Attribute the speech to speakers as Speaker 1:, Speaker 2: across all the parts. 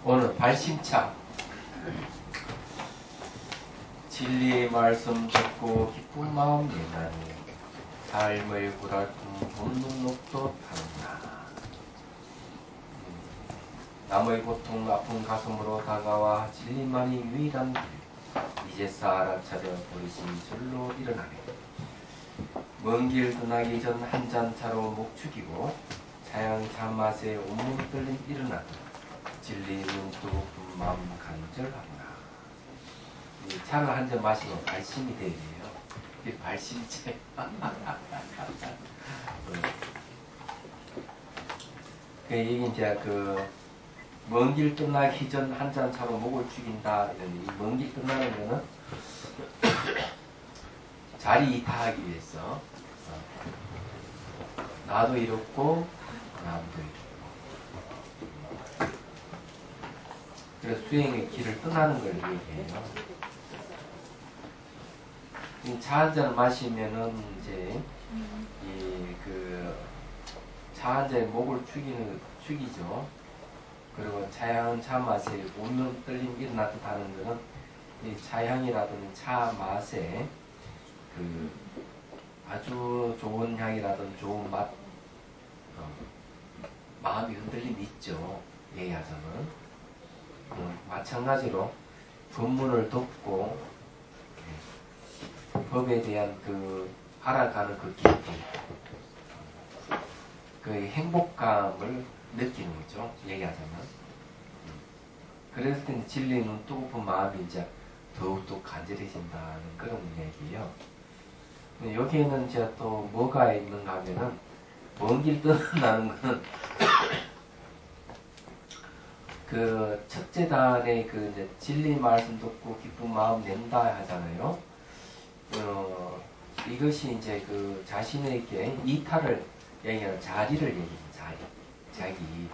Speaker 1: 오늘 발심차 진리 말씀 듣고 기쁜 마음 내나니 삶의 고달픈 봄눈록도 타는다. 남의 고통 아픈 가슴으로 다가와 진리만이 유일한 길 이제서 알아차려 보이신 줄로 일어나게 먼 길 떠나기 전 한 잔 차로 목 축이고 차양 참맛에 온몸 떨림 일어나고 진리 눈 뜨고픈 마음 간절하구나. 이 차를 한 잔 마시면 발심이 되네요. 이게 발심체. 이게 이제 먼 길 끝나기 전 한 잔 차로 목을 죽인다. 이런 이 먼 길 끝나는 거는 자리 이탈하기 위해서 나도 이롭고 남도 이롭고 그래서 수행의 길을 떠나는 걸 얘기해요. 차 한 잔 마시면은 이제 차 한 잔에 목을 축이죠. 그리고 차향 차 맛에 온몸 떨림 일어나듯 하는 것은 이 차향이라든 차 맛에 아주 좋은 향이라든 좋은 맛, 마음이 흔들림이 있죠. 얘기하자면 마찬가지로 법문을 듣고 법에 대한 알아가는 기쁨, 행복감을 느끼는 거죠. 얘기하자면. 그랬을 때 진리는 뜨거운 마음이 이제 더욱더 간절해진다는 그런 얘기예요. 여기에는 이제 또 뭐가 있는가 하면은 먼 길 떠난다는 거는 첫째 단에 이제 진리 말씀 듣고 기쁜 마음 낸다 하잖아요. 이것이 이제 자신에게 이탈을 얘기하는 자리를 얘기합니다. 자기.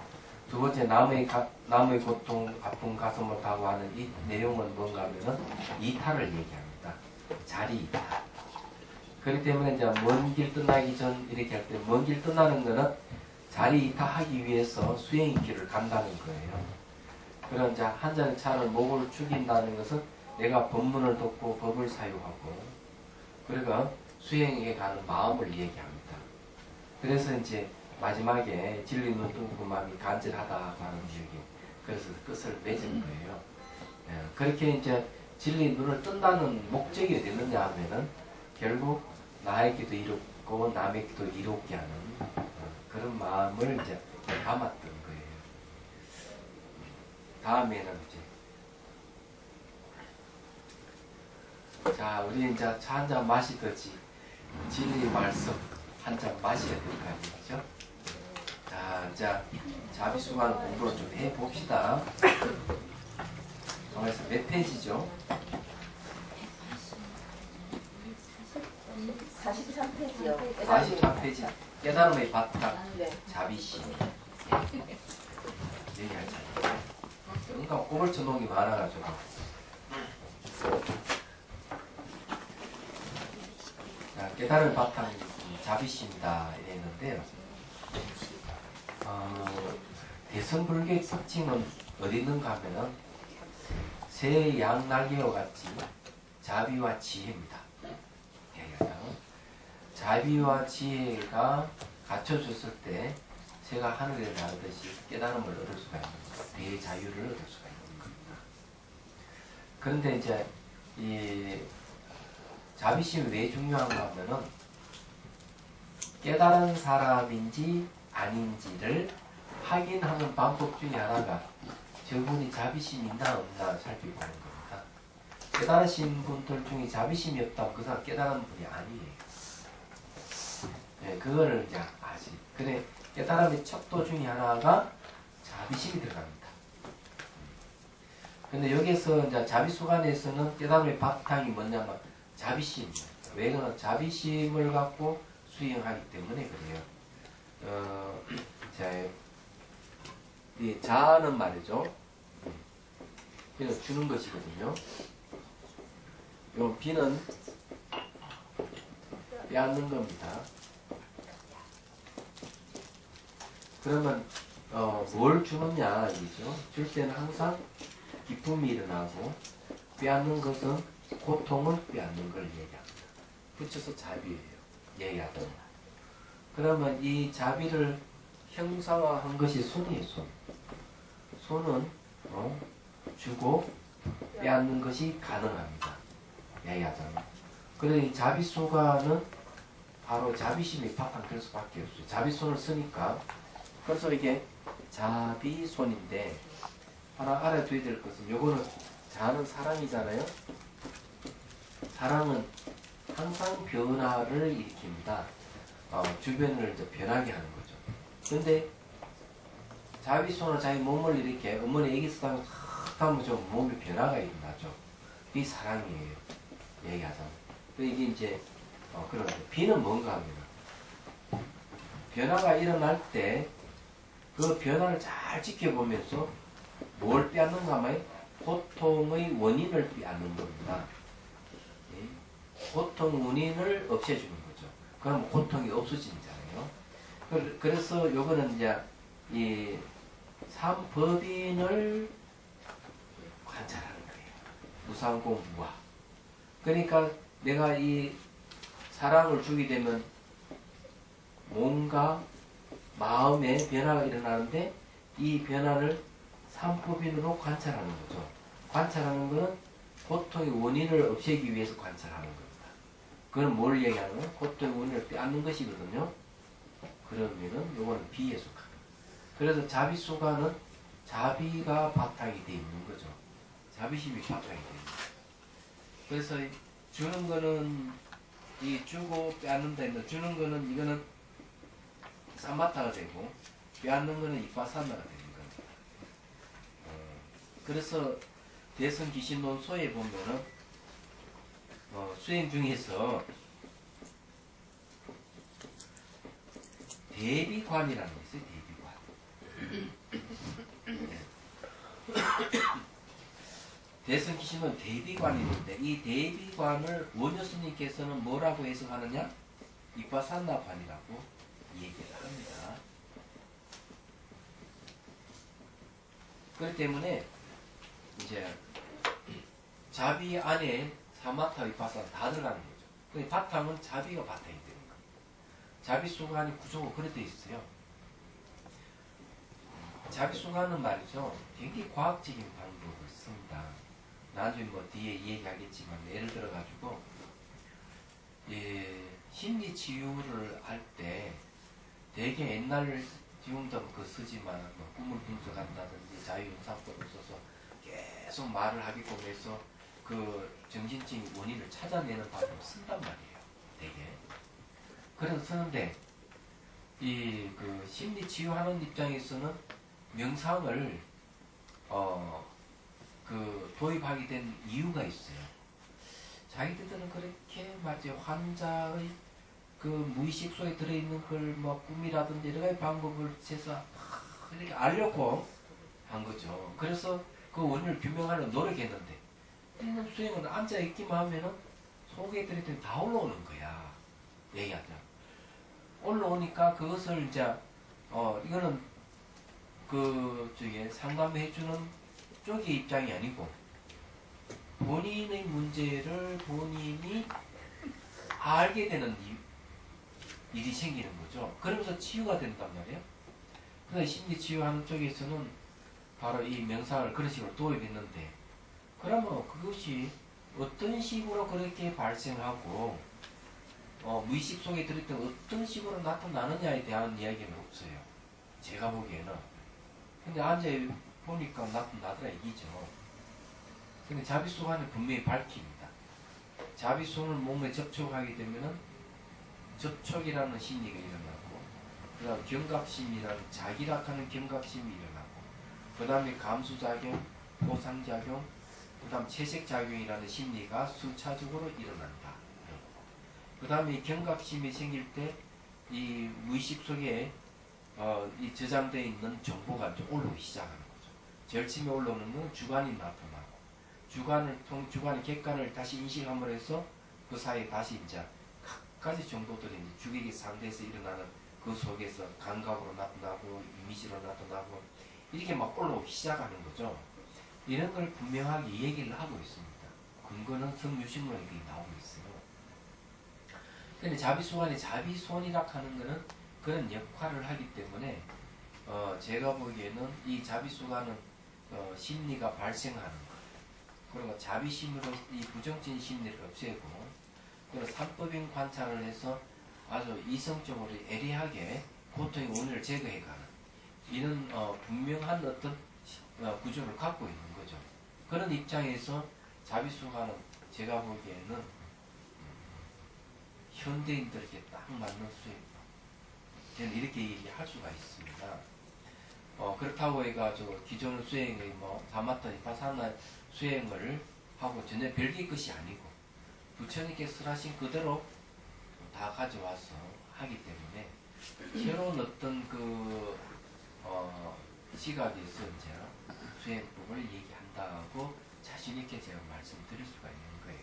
Speaker 1: 두 번째 남의 고통 아픈 가슴을 다고하는 이 내용은 뭔가 하면은 이탈을 얘기합니다. 자리 이탈. 그렇기 때문에 이제 먼 길 떠나기 전 이렇게 할 때 먼 길 떠나는 거는 자리 이탈하기 위해서 수행의 길을 간다는 거예요. 그런 이제 한 잔의 차를 목을 죽인다는 것은 내가 법문을 듣고 법을 사유하고 그러니까 수행에 가는 마음을 얘기합니다. 그래서 이제 마지막에 진리 눈 뜨고 마음이 간절하다라는 얘기. 그래서 끝을 맺은 거예요. 그렇게 이제 진리 눈을 뜬다는 목적이 어디 있느냐 하면은 결국 나에게도 이롭고 남에게도 이롭게 하는 그런 마음을 이제 담았던 거예요. 다음에는 이제 자 우리 이제 차 한 잔 마시듯이 진리 말씀 한 잔 마셔야 될 거 아니죠? 자 이제 자비수관 공부를 좀 해봅시다. 그래서 몇 페이지죠?
Speaker 2: 43페이지요.
Speaker 1: 43페이지. 깨달음의 바탕,
Speaker 2: 네.
Speaker 1: 자비심. 얘기하자. 그러니까 꼬불쳐놓은 게 많아가지고. 자, 깨달음의 바탕, 자비심이다. 이랬는데요. 대성불교의 특징은 어디 있는가 하면은 새 양날개와 같이 자비와 지혜입니다. 자비와 지혜가 갖춰졌을 때 새가 하늘에 나르듯이 깨달음을 얻을 수가 있는 겁니다. 대자유를 얻을 수가 있는 겁니다. 그런데 이제 이 자비심이 왜 중요한가 하면은 깨달은 사람인지 아닌지를 확인하는 방법 중에 하나가 저분이 자비심이 있나 없나 살펴보는 겁니다. 깨달으신 분들 중에 자비심이 없다면 그 사람 깨달은 분이 아니에요. 네, 그거를 이제 아시. 그래 깨달음의 척도 중에 하나가 자비심이 들어갑니다. 근데 여기서 이제 자비수관에서는 깨달음의 바탕이 뭐냐면 자비심입니다. 왜 그러나 자비심을 갖고 수행하기 때문에 그래요. 이 자는 말이죠. 이는 주는 것이거든요. 요 비는 빼앗는 겁니다. 그러면 뭘 주느냐 이죠. 줄 때는 항상 기쁨이 일어나고 빼앗는 것은 고통을 빼앗는 걸 얘기합니다. 붙여서 자비예요. 얘기하던. 그러면 이 자비를 형상화한 것이 손이에요. 손. 손은 주고 빼앗는 것이 가능합니다. 얘기하잖아요. 그래서 이 자비소가는 바로 자비심이 바탕될 수밖에 없어요. 자비손을 쓰니까. 그래서 이게 자비손인데 하나 알아둬야 될 것은 요거는 자는 사랑이잖아요. 사랑은 항상 변화를 일으킵니다. 주변을 이제 변하게 하는 거죠. 근데 자비손은 자기 몸을 이렇게 어머니 애기 쓰다가 탁 하면 좀 몸에 변화가 일어나죠. 이게 사랑이에요. 얘기하자면. 이게 이제 그런 비는 뭔가 합니다. 변화가 일어날 때 그 변화를 잘 지켜보면서 뭘 빼앗는가 하면 고통의 원인을 빼앗는 겁니다. 고통 원인을 없애주는 거죠. 그럼 고통이 없어지잖아요. 그래서 요거는 이제 이 삼법인을 관찰하는 거예요. 무상공 무화. 그러니까 내가 이 사랑을 주게 되면 뭔가 마음의 변화가 일어나는데 이 변화를 삼법인으로 관찰하는 거죠. 관찰하는 것은 고통의 원인을 없애기 위해서 관찰하는 겁니다. 그건 뭘 얘기하는 거예요? 고통의 원인을 빼앗는 것이거든요. 그러면은 요거는 비에 속합니다. 그래서 자비수가는 자비가 바탕이 되어 있는 거죠. 자비심이 바탕이 되어 있는 거죠. 그래서 주는 거는 이 주고 빼앗는다 했는데 주는 거는 이거는 삼마타가 되고 빼앗는 거는 이파사나가 되는 겁니다. 그래서 대성기신론소에 보면은 수행 중에서 대비관이라는 게 있어요. 대비관. 대성기신은 대비관이 있는데 이 대비관을 원효 스님께서는 뭐라고 해석하느냐? 이파사나관이라고 얘기를 합니다. 그렇기 때문에 이제 자비 안에 사마타 위파사나 다 들어가는 거죠. 근데 바탕은 자비가 바탕이 되는 겁니다. 자비수관이 구조가 그래 돼 있어요. 자비수관은 말이죠. 굉장히 과학적인 방법을 씁니다. 나중에 뭐 뒤에 얘기하겠지만 예를 들어 가지고 심리 치유를 할 때 되게 옛날 지금도 그 쓰지만 뭐 꿈을 분석한다든지 자유현상법을 써서 계속 말을 하게끔 해서 그 정신적인 원인을 찾아내는 방법을 쓴단 말이에요. 되게. 그래서 쓰는데 이 그 심리 치유하는 입장에서는 명상을 그 도입하게 된 이유가 있어요. 자기들은 그렇게 마치 환자의 그 무의식 속에 들어있는 걸 뭐 꿈이라든지 여러 가지 방법을 해서 이렇게 알려고 한 거죠. 그래서 그 원인을 규명하려고 노력했는데 수행은 앉아있기만 하면은 속에 들어있던 다 올라오는 거야. 얘기하자. 올라오니까 그것을 이제 이거는 그 저기 상담해주는 쪽의 입장이 아니고 본인의 문제를 본인이 알게 되는 일이 생기는 거죠. 그러면서 치유가 된단 말이에요. 근데 심리 치유하는 쪽에서는 바로 이 명상을 그런 식으로 도입했는데 그러면 그것이 어떤 식으로 그렇게 발생하고 무의식 속에 들었던 어떤 식으로 나타나느냐에 대한 이야기는 없어요. 제가 보기에는. 근데 앉아 보니까 나타나더라 이기죠. 근데 자비수관은 분명히 밝힙니다. 자비수를 몸에 접촉하게 되면은 접촉이라는 심리가 일어나고 그 다음 경각심이라는 자기락하는 경각심이 일어나고 그 다음에 감수작용, 보상작용, 그 다음 채색작용이라는 심리가 순차적으로 일어난다. 그 다음에 경각심이 생길 때 이 무의식 속에 이 저장되어 있는 정보가 좀 올라오기 시작하는 거죠. 제일 처음에 올라오는 건 주관이 나타나고 주관의 객관을 다시 인식함으로 해서 그 사이에 다시 이제 가지 정보들이 이제 주객이 상대에서 일어나는 그 속에서 감각으로 나타나고 이미지로 나타나고 이렇게 막 올라오기 시작하는 거죠. 이런 걸 분명하게 얘기를 하고 있습니다. 근거는 성유신문에 나오고 있어요. 근데 자비수관이 자비손이라 하는 거는 그런 역할을 하기 때문에 제가 보기에는 이 자비수관은 심리가 발생하는 것, 그리고 자비심으로 이 부정적인 심리를 없애고, 그리고 산법인 관찰을 해서 아주 이성적으로 예리하게 고통의 원인을 제거해가는 이런 분명한 어떤 구조를 갖고 있는 거죠. 그런 입장에서 자비수관은 제가 보기에는 현대인들에게 딱 맞는 수행입니다. 저는 이렇게 얘기할 수가 있습니다. 그렇다고 해가지고 기존 수행의 뭐 사마타 비파사나 수행을 하고 전혀 별개의 것이 아니고 부처님께서 하신 그대로 다 가져와서 하기 때문에 새로운 어떤 그 시각에서 이제 수행법을 얘기한다고 자신 있게 제가 말씀드릴 수가 있는 거예요.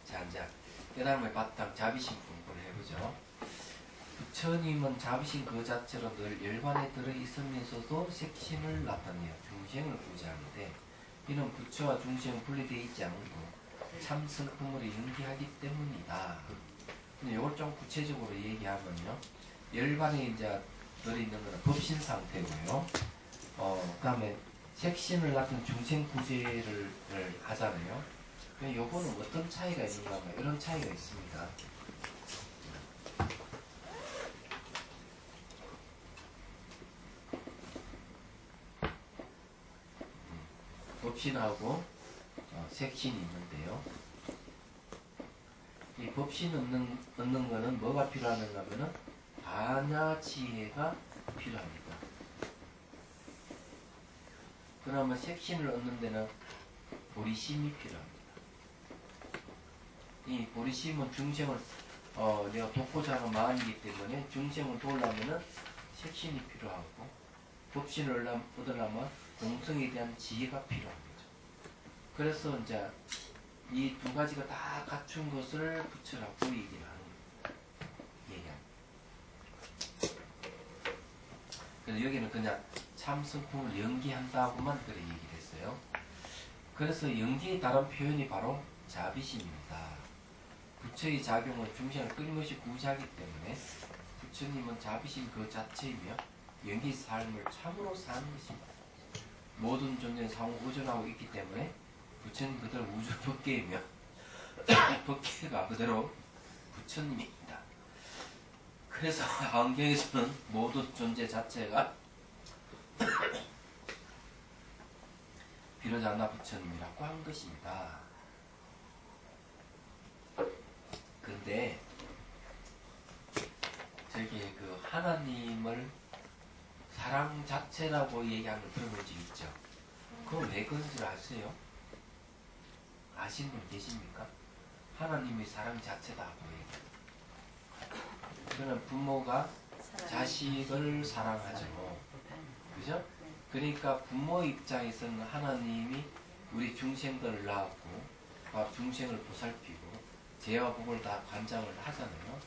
Speaker 1: 자, 이제 그 다음에 바탕 자비심 공부를 해보죠. 부처님은 자비심 그 자체로 늘 열반에 들어있으면서도 색심을 나타내어 중생을 구제하는데, 이는 부처와 중생은 분리되어 있지 않고 참 성품으로 연기하기 때문이다. 근데 이걸 좀 구체적으로 얘기하면요, 열반에 이제 들어있는 것은 법신 상태고요. 그 다음에 색심을 나타낸 중생 구제를 하잖아요. 요거는 어떤 차이가 있는가 하면 이런 차이가 있습니다. 법신하고 색신이 있는데요. 이 법신 얻는 거는 뭐가 필요하는가 하면은 반야지혜가 필요합니다. 그러면 색신을 얻는 데는 보리심이 필요합니다. 이 보리심은 중생을 내가 돕고자 하는 마음이기 때문에 중생을 도우려면은 색신이 필요하고, 법신을 얻으려면 공성에 대한 지혜가 필요한 거죠. 그래서 이제 이 두 가지가 다 갖춘 것을 부처라고 얘기를 하는 얘기합니다. 그래서 여기는 그냥 참성품을 연기한다고만 그렇게 얘기를 했어요. 그래서 연기의 다른 표현이 바로 자비심입니다. 부처의 작용은 중생을 끊임없이 구제하기 때문에 부처님은 자비심 그 자체이며 연기 삶을 참으로 사는 것입니다. 모든 존재는 상호 우존하고 있기 때문에 부처님 그대로 우주 법계이며 법계가 그대로 부처님입니다. 그래서 환경에서는 모든 존재 자체가 비로자나 부처님이라고 한 것입니다. 근데 저기 그 하나님을 사랑 자체라고 얘기하는 걸 들어본 적 있죠? 그건 왜 그런 줄 아세요? 아시는 분 계십니까? 하나님이 사랑 자체다고 얘기해요. 그러면 부모가 자식을 사랑하죠. 그죠? 그러니까 부모 입장에서는 하나님이 우리 중생들을 낳았고 중생을 보살피고 죄와 복을 다 관장을 하잖아요.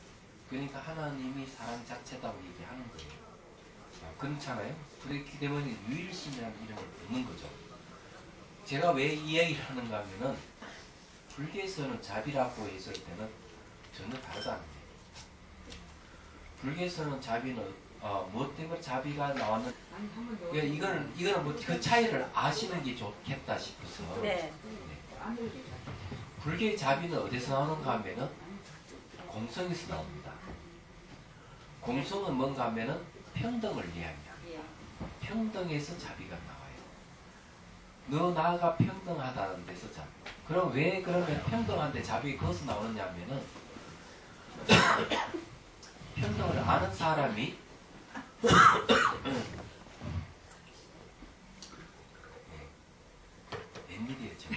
Speaker 1: 그러니까 하나님이 사랑 자체다고 얘기하는 거예요. 그렇잖아요. 그렇기 때문에 유일신이라는 이름을 붙는 거죠. 제가 왜 이 얘기를 하는가 하면은 불교에서는 자비라고 했을 때는 전혀 다르다는 거예요. 불교에서는 자비는 뭐 때문에 자비가 나왔는? 이거는 뭐 그 차이를 아시는 게 좋겠다 싶어서. 네. 불교의 자비는 어디서 나오는가 하면은 공성에서 나옵니다. 공성은 뭔가 하면은 평등을 이야기합니다. 평등에서 자비가 나와요. 너 나가 평등하다는 데서 자비. 그럼 왜 그러면 평등한데 자비가 거기서 나오느냐 하면은 평등을 아는 사람이 웬일이에요 지금.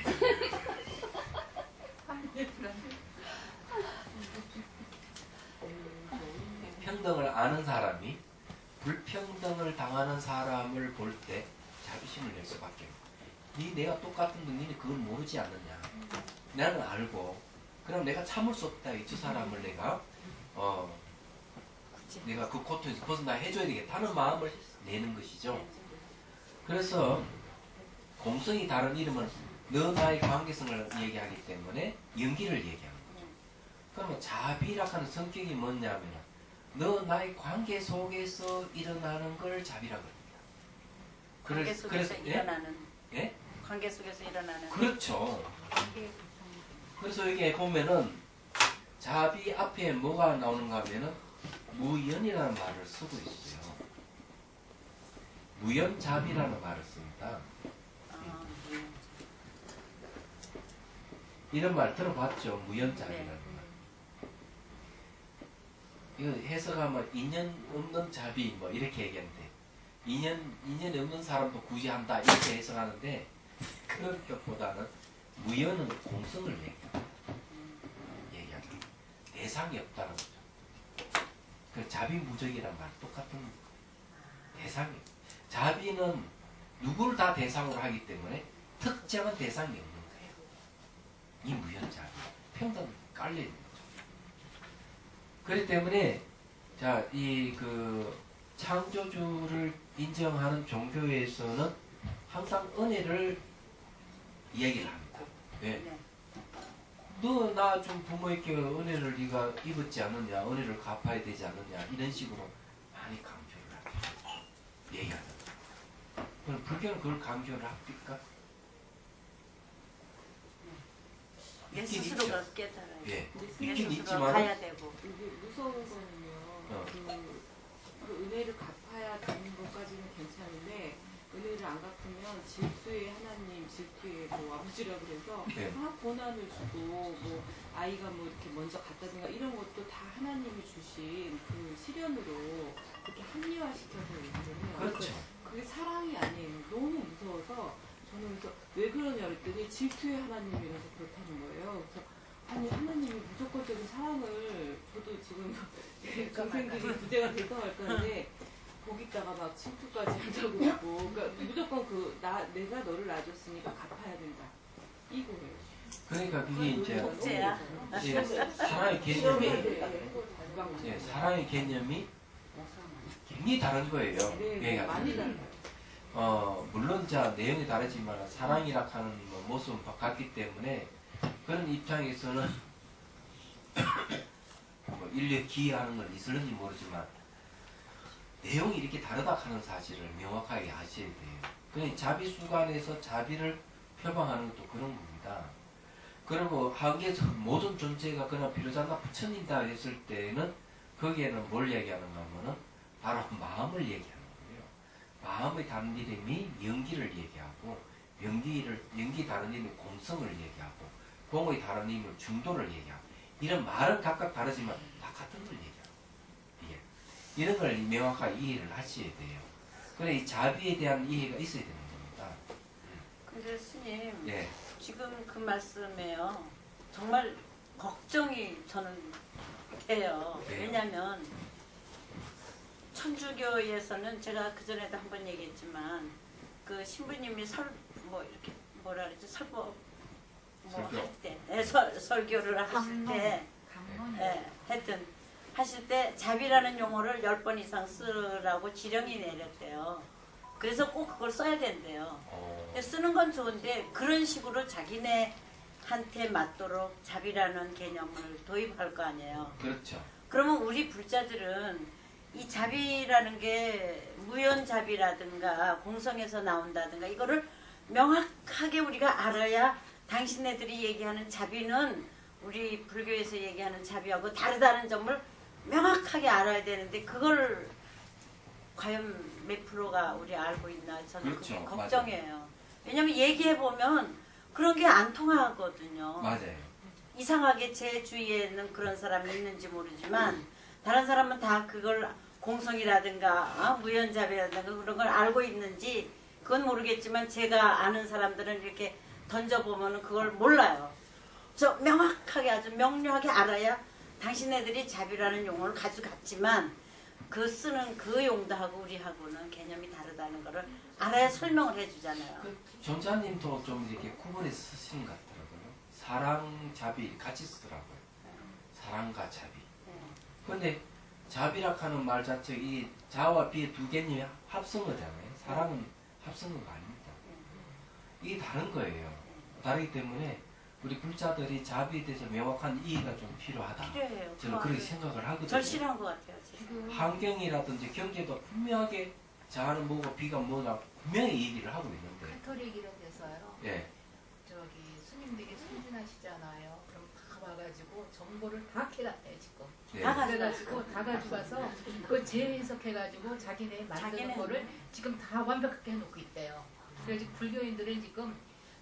Speaker 1: 평등을 아는 사람이 불평등을 당하는 사람을 볼 때 자비심을 낼 수밖에 없어요. 내가 똑같은 건 니네 그걸 모르지 않느냐. 나는 알고 그럼 내가 참을 수 없다. 이 두 사람을 내가 내가 그 고통에서 벗어나 해줘야 되겠다는 마음을 내는 것이죠. 그래서 공성이 다른 이름은 너 나의 관계성을 얘기하기 때문에 연기를 얘기하는 거죠. 그러면 자비라 하는 성격이 뭐냐면 너 나의 관계 속에서 일어나는 걸 자비라 그럽니다.
Speaker 2: 관계 속에서 일어나는.
Speaker 1: 예?
Speaker 2: 관계 속에서 일어나는.
Speaker 1: 그렇죠. 그래서 여기 보면은 자비 앞에 뭐가 나오는가 하면은 무연이라는 말을 쓰고 있어요. 무연자비라는 말을 씁니다. 이런 말 들어봤죠? 무연자비라는 말. 이거 해석하면 인연 없는 자비 뭐 이렇게 얘기하는데 인연이 없는 사람도 굳이 한다 이렇게 해석하는데 그런 것보다는 무연은 공성을 얘기합니다. 대상이 없다는 거죠. 그 자비무적이란 말 똑같은 대상이 자비는 누구를 다 대상으로 하기 때문에 특정한 대상이 없는 거예요. 이 무연자비 평등 깔려 있는 거죠. 그렇기 때문에 자, 이 그 창조주를 인정하는 종교에서는 항상 은혜를 이야기를 합니다. 왜? 너 나 좀 부모에게 은혜를 네가 입었지 않느냐, 은혜를 갚아야 되지 않느냐 이런 식으로 많이 강조를 하죠. 얘기하죠. 그럼 불교는 그걸 강조를 합니까?
Speaker 2: 내 스스로가 깨달아요.
Speaker 1: 예.
Speaker 2: 내
Speaker 1: 있긴
Speaker 2: 스스로
Speaker 1: 있지만
Speaker 2: 가야 되고.
Speaker 3: 이게 무서운 거는요. 그 은혜를 갚아야 되는 것까지는 괜찮은데 은혜를 안 갚으면 질투의 하나님, 질투의 뭐 아버지라 그래서
Speaker 1: 네.
Speaker 3: 막 고난을 주고 뭐 아이가 뭐 이렇게 먼저 갔다든가 이런 것도 다 하나님이 주신 그 시련으로 그렇게 합리화시켜서 얘기를 해요.
Speaker 1: 그렇죠.
Speaker 3: 그게 사랑이 아니에요. 너무 무서워서 저는 그래서 왜 그러냐 그랬더니 질투의 하나님이라서 그렇다는 거예요. 그래서 아니 하나님이 무조건적인 사랑을 저도 지금 동생들이 부재가 될까 말까 하는데 거기다가 막 침투까지 한다고 그러고 그러니까 무조건 내가 너를 놔줬으니까 갚아야 된다 이거예요.
Speaker 1: 그러니까 그게 이제
Speaker 2: 복제야.
Speaker 1: 예, 사랑의 개념이 예, 사랑의 개념이 굉장히 다른 거예요.
Speaker 3: 네, 많이 달라요.
Speaker 1: 물론 자 내용이 다르지만 사랑이라 하는 뭐 모습은 같기 때문에 그런 입장에서는 뭐 인류에 기여하는 건 있을는지 모르지만 내용이 이렇게 다르다 하는 사실을 명확하게 아셔야 돼요. 그러니 자비수관에서 자비를 표방하는 것도 그런 겁니다. 그리고 한계에서 모든 존재가 그러나 비로자나 부처님다 했을 때는 거기에는 뭘 얘기하는가 하면은 바로 마음을 얘기하는 거예요. 마음의 다른 이름이 연기를 얘기하고 연기 다른 이름이 공성을 얘기하고 공의 다른 이름은 중도를 얘기하고 이런 말은 각각 다르지만 다 같은 걸 얘기합니다. 이런 걸 명확하게 이해를 하셔야 돼요. 그래 이 자비에 대한 이해가 있어야 되는 겁니다.
Speaker 2: 근데 스님,
Speaker 1: 예.
Speaker 2: 지금 그 말씀에요. 정말 걱정이 저는 돼요.
Speaker 1: 네.
Speaker 2: 왜냐하면 천주교에서는 제가 그 전에도 한번 얘기했지만 그 신부님이 이렇게 뭐라 그러지 설법
Speaker 1: 설교.
Speaker 2: 할 때, 설교를 하실 때, 하여튼 하실 때 자비라는 용어를 10번 이상 쓰라고 지령이 내렸대요. 그래서 꼭 그걸 써야 된대요. 쓰는 건 좋은데 그런 식으로 자기네한테 맞도록 자비라는 개념을 도입할 거 아니에요.
Speaker 1: 그렇죠.
Speaker 2: 그러면 우리 불자들은 이 자비라는 게 무연자비라든가 공성에서 나온다든가 이거를 명확하게 우리가 알아야 당신네들이 얘기하는 자비는 우리 불교에서 얘기하는 자비하고 다르다는 점을 명확하게 알아야 되는데 그걸 과연 몇 프로가 우리 알고 있나 저는
Speaker 1: 그렇죠.
Speaker 2: 그게 걱정이에요. 왜냐면 얘기해보면 그런 게 안 통하거든요.
Speaker 1: 맞아요.
Speaker 2: 이상하게 제 주위에는 그런 사람이 있는지 모르지만 다른 사람은 다 그걸 공성이라든가 무연자비라든가 그런 걸 알고 있는지 그건 모르겠지만 제가 아는 사람들은 이렇게 던져보면 그걸 몰라요. 저 명확하게 아주 명료하게 알아야 당신네들이 자비라는 용어를 가져갔지만 그 쓰는 그 용도하고 우리하고는 개념이 다르다는 거를 알아야 설명을 해주잖아요.
Speaker 1: 그 전자님도 좀 이렇게 구분해서 쓰시는 것 같더라고요. 사랑, 자비 같이 쓰더라고요. 사랑과 자비.
Speaker 2: 네.
Speaker 1: 근데 자비라 하는 말 자체 이 자와 비의 두 개념이 합성어잖아요. 사랑은 합성어가 아닙니다. 이게 다른 거예요. 다르기 때문에 우리 불자들이 자비에 대해서 명확한 이해가 좀 필요하다.
Speaker 2: 필요해요.
Speaker 1: 저는 그렇게 생각을 하거든요.
Speaker 2: 절실한 것 같아요. 지금.
Speaker 1: 환경이라든지 경제도 분명하게 자는 뭐고 비가 뭐냐 분명히 얘기를 하고 있는데
Speaker 4: 카톨릭 이런 데서요.
Speaker 1: 예.
Speaker 4: 저기 스님들이 순진하시잖아요. 그럼 다 와가지고 정보를 다 캐갔대요 지금.
Speaker 1: 예.
Speaker 2: 다 가져가.
Speaker 4: 그래가지고 다 가져가서 그걸 재해석해가지고 자기네 만드는
Speaker 2: 자기는-
Speaker 4: 거를 지금 다 완벽하게 해놓고 있대요. 그래서 불교인들은 지금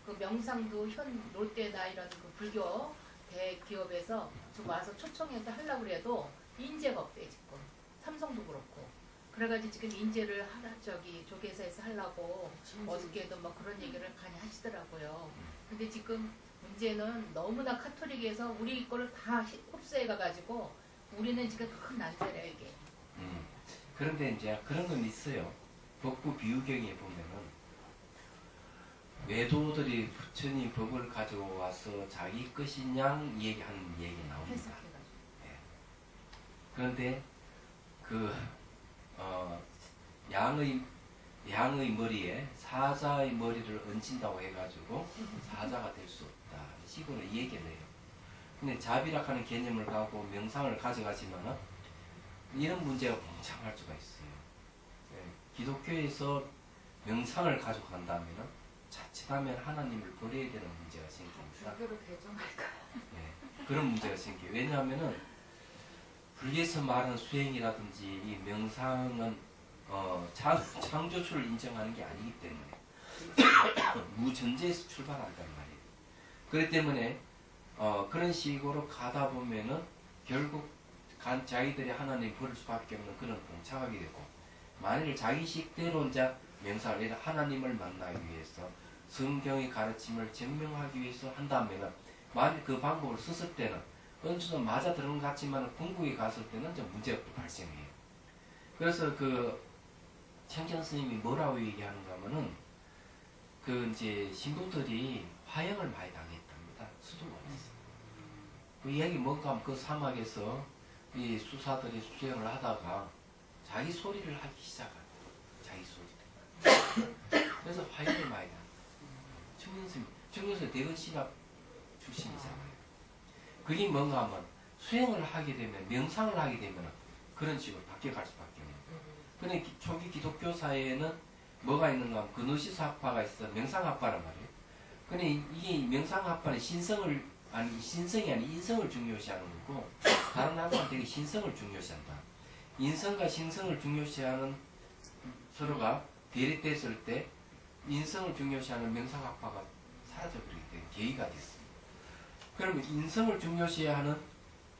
Speaker 4: 그 명상도 현 롯데나 이런 그 불교 대기업에서 좀 와서 초청해서 하려고 그래도 인재가 없대 지금. 삼성도 그렇고. 그래가지고 지금 인재를 하나 저기 조계사에서 하려고 어저께도 뭐 그런 얘기를 많이 하시더라고요. 근데 지금 문제는 너무나 카톨릭에서 우리 거를 다 흡수해가가지고 우리는 지금 큰 난제래요 이게.
Speaker 1: 그런데 이제 그런 건 있어요. 법구 비유경에 보면은 외도들이 부처님 법을 가지고 와서 자기 것인 양 얘기하는 얘기 나옵니다.
Speaker 4: 해석해가지고.
Speaker 1: 그런데 그 양의 머리에 사자의 머리를 얹힌다고 해가지고 사자가 될 수 없다 식으로 얘기를 해요. 근데 자비라 하는 개념을 갖고 명상을 가져가지만은 이런 문제가 봉착할 수가 있어요. 예, 기독교에서 명상을 가져간다면은 자칫하면 하나님을 버려야 되는 문제가 생깁니다.
Speaker 4: 불교로 개정할까요?
Speaker 1: 예, 그런 문제가 생겨요. 왜냐하면은 불교에서 말하는 수행이라든지 이 명상은 창조주를 인정하는 게 아니기 때문에 무전제에서 출발한단 말이에요. 그렇기 때문에 그런 식으로 가다 보면은 결국 자기들이 하나님 버릴 수밖에 없는 그런 봉착하게 되고, 만일 자기식대로 이제 명상을 하나님을 만나기 위해서 성경의 가르침을 증명하기 위해서 한다면은 만일 그 방법을 썼을 때는 어느 정도 맞아 들은 것 같지만 궁극에 갔을 때는 좀 문제가 또 발생해요. 그래서 그 창경 스님이 뭐라고 얘기하는가 하면은 그 이제 신부들이 화형을 많이 당했답니다. 수도원에서. 그 이야기 뭔가 하면 그 사막에서 이 수사들이 수행을 하다가 자기 소리를 하기 시작합니다. 자기 소리를. 그래서 화형을 많이 당해요. 청년스님 대건 신학 출신이잖아요. 그게 뭔가 하면 수행을 하게 되면, 명상을 하게 되면 그런 식으로 바뀌어갈 수밖에 없는 거예요. 근데 초기 기독교 사회에는 뭐가 있는가 하면 그노시스 학파가 있어. 명상학파란 말이에요. 근데 이게 명상학파는 신성이 아니 인성을 중요시하는 거고, 다른 학파는 되게 신성을 중요시한다. 인성과 신성을 중요시하는 서로가 대립됐을 때 인성을 중요시하는 명상학파가 사라져버리기 때문에 개의가 됐습니다. 그러면 인성을 중요시하는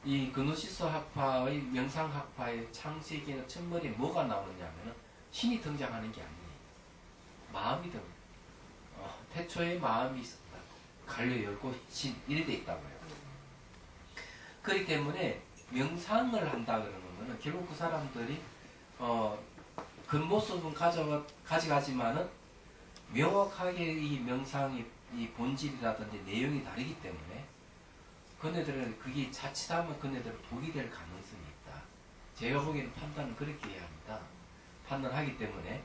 Speaker 1: 이 그노시스 학파의 명상학파의 창세기에는 첫머리에 뭐가 나오느냐 하면 신이 등장하는 게 아니에요. 마음이 등장해요. 태초에 마음이 있었다. 갈려 열고 신 이래 돼 있다고요. 그렇기 때문에 명상을 한다 그러는 거는 결국 그 사람들이 겉모습은 가져가지만은 명확하게 이 명상의 이 본질이라든지 내용이 다르기 때문에 그네들은 그게 자칫하면 그네들은 독이 될 가능성이 있다. 제가 보기에는 판단은 그렇게 해야 합니다. 판단하기 때문에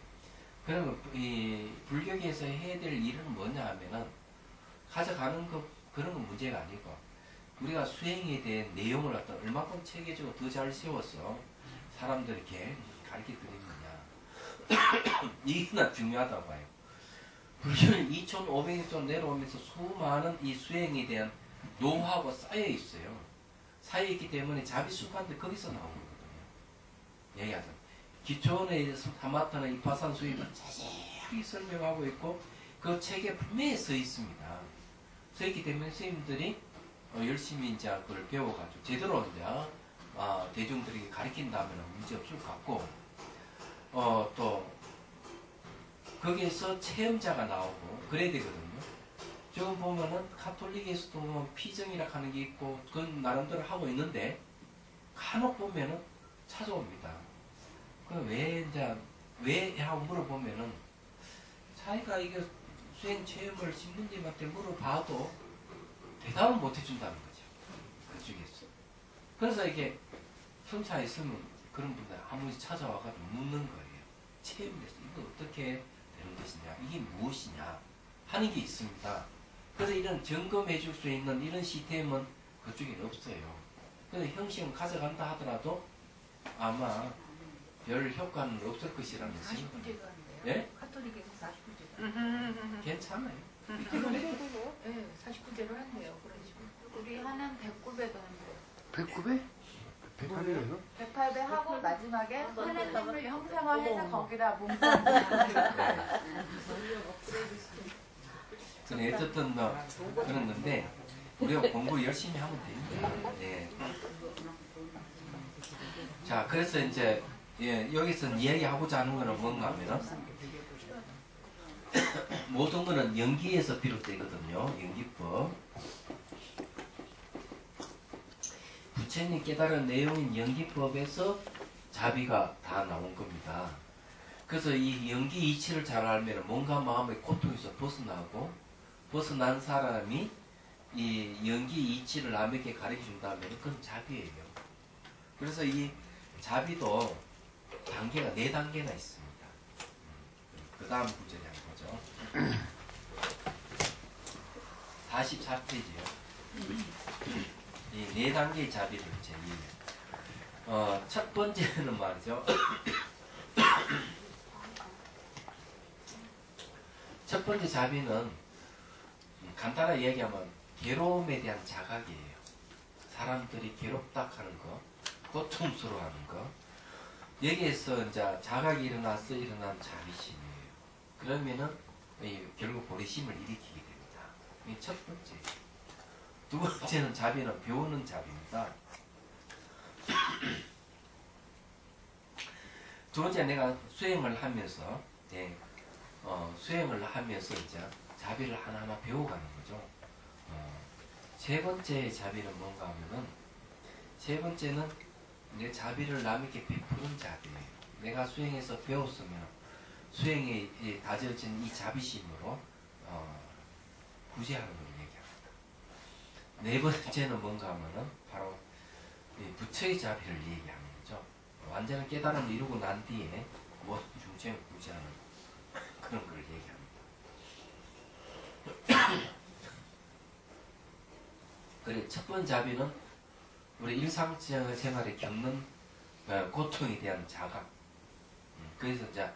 Speaker 1: 그러면 이 불교계에서 해야 될 일은 뭐냐 하면은 가져가는 거 그런 건 문제가 아니고 우리가 수행에 대한 내용을 얼마큼 체계적으로 더 잘 세워서 사람들에게 가르쳐 드리느냐 이게 나 중요하다고 봐요. 불교는 2500년 내려오면서 수많은 이 수행에 대한 노하우가 쌓여 있어요. 쌓여 있기 때문에 자비수관들 거기서 나오는 거거든요. 얘기하자면 기초원의 사마타나 이파산 수입을 자세히 설명하고 있고 그 책에 분명히 써 있습니다. 써 있기 때문에 선생님들이 열심히 이제 그걸 배워가지고 제대로 이제 대중들에게 가르친다면 문제 없을 것 같고 또 거기에서 체험자가 나오고 그래야 되거든요. 지금 보면은 카톨릭에서도 보면 피정이라 하는 게 있고 그건 나름대로 하고 있는데 간혹 보면은 찾아옵니다. 왜 하고 물어보면은 자기가 이게 수행 체험을 신부님한테 물어봐도 대답을 못 해준다는 거죠. 그쪽에서. 그래서 이게 형사 있으면 그런 분들 한 번씩 찾아와가지고 묻는 거예요. 체험에서 이거 어떻게 되는 것이냐, 이게 무엇이냐 하는 게 있습니다. 그래서 이런 점검해 줄 수 있는 이런 시스템은 그쪽에는 없어요. 그래서 형식은 가져간다 하더라도 아마 별 효과는 없을 것이라는
Speaker 4: 49제도 한대요.
Speaker 1: 예?
Speaker 4: 카톨릭에서 49제도.
Speaker 1: 괜찮아요.
Speaker 4: 네, 49제로 한대요. 그런 식으로.
Speaker 5: 우리 하는 109배도 한대요.
Speaker 6: 109배? 108배예요?
Speaker 5: 108배 하고 마지막에 하나님을 형상화해서 거기다 몸
Speaker 1: 근데 어쨌든 뭐 그런 건데 우리가 공부 열심히 하면 됩니다. 예. 자, 그래서 이제 여기서 이야기하고자 하는 거는 뭔가 하면은 모든 거는 연기에서 비롯되거든요. 연기법. 부처님이 깨달은 내용인 연기법에서 자비가 다 나온 겁니다. 그래서 이 연기 이치를 잘 알면 뭔가 마음의 고통에서 벗어난 사람이 이 연기 이치를 남에게 가르쳐준다면 그건 자비예요. 그래서 이 자비도 단계가 4단계나 있습니다. 그 다음 구절에 한 거죠. 44페이지요. 이 4단계의 자비를 이제 첫 번째는 말이죠. 첫 번째 자비는 간단하게 얘기하면 괴로움에 대한 자각이에요. 사람들이 괴롭다 하는 거, 고통스러워하는 거. 여기에서 이제 자각이 일어나서 일어난 자비심이에요. 그러면은 결국 보리심을 일으키게 됩니다. 이게 첫 번째. 두 번째는 자비는 배우는 자비입니다. 두 번째 내가 수행을 하면서 수행을 하면서 이제 자비를 하나하나 배워가는 거죠. 세 번째 자비는 뭔가 하면은 세 번째는 내 자비를 남에게 베푸는 자비예요. 내가 수행해서 배웠으면 수행에 다져진 이 자비심으로 구제하는 걸 얘기합니다. 네 번째는 뭔가 하면은 바로 부처의 자비를 얘기하는 거죠. 완전한 깨달음을 이루고 난 뒤에 모든 중생을 구제하는 그런 걸 얘기합니다. 그리고 첫 번째 자비는 우리 일상생활에 겪는 고통에 대한 자각. 그래서 이제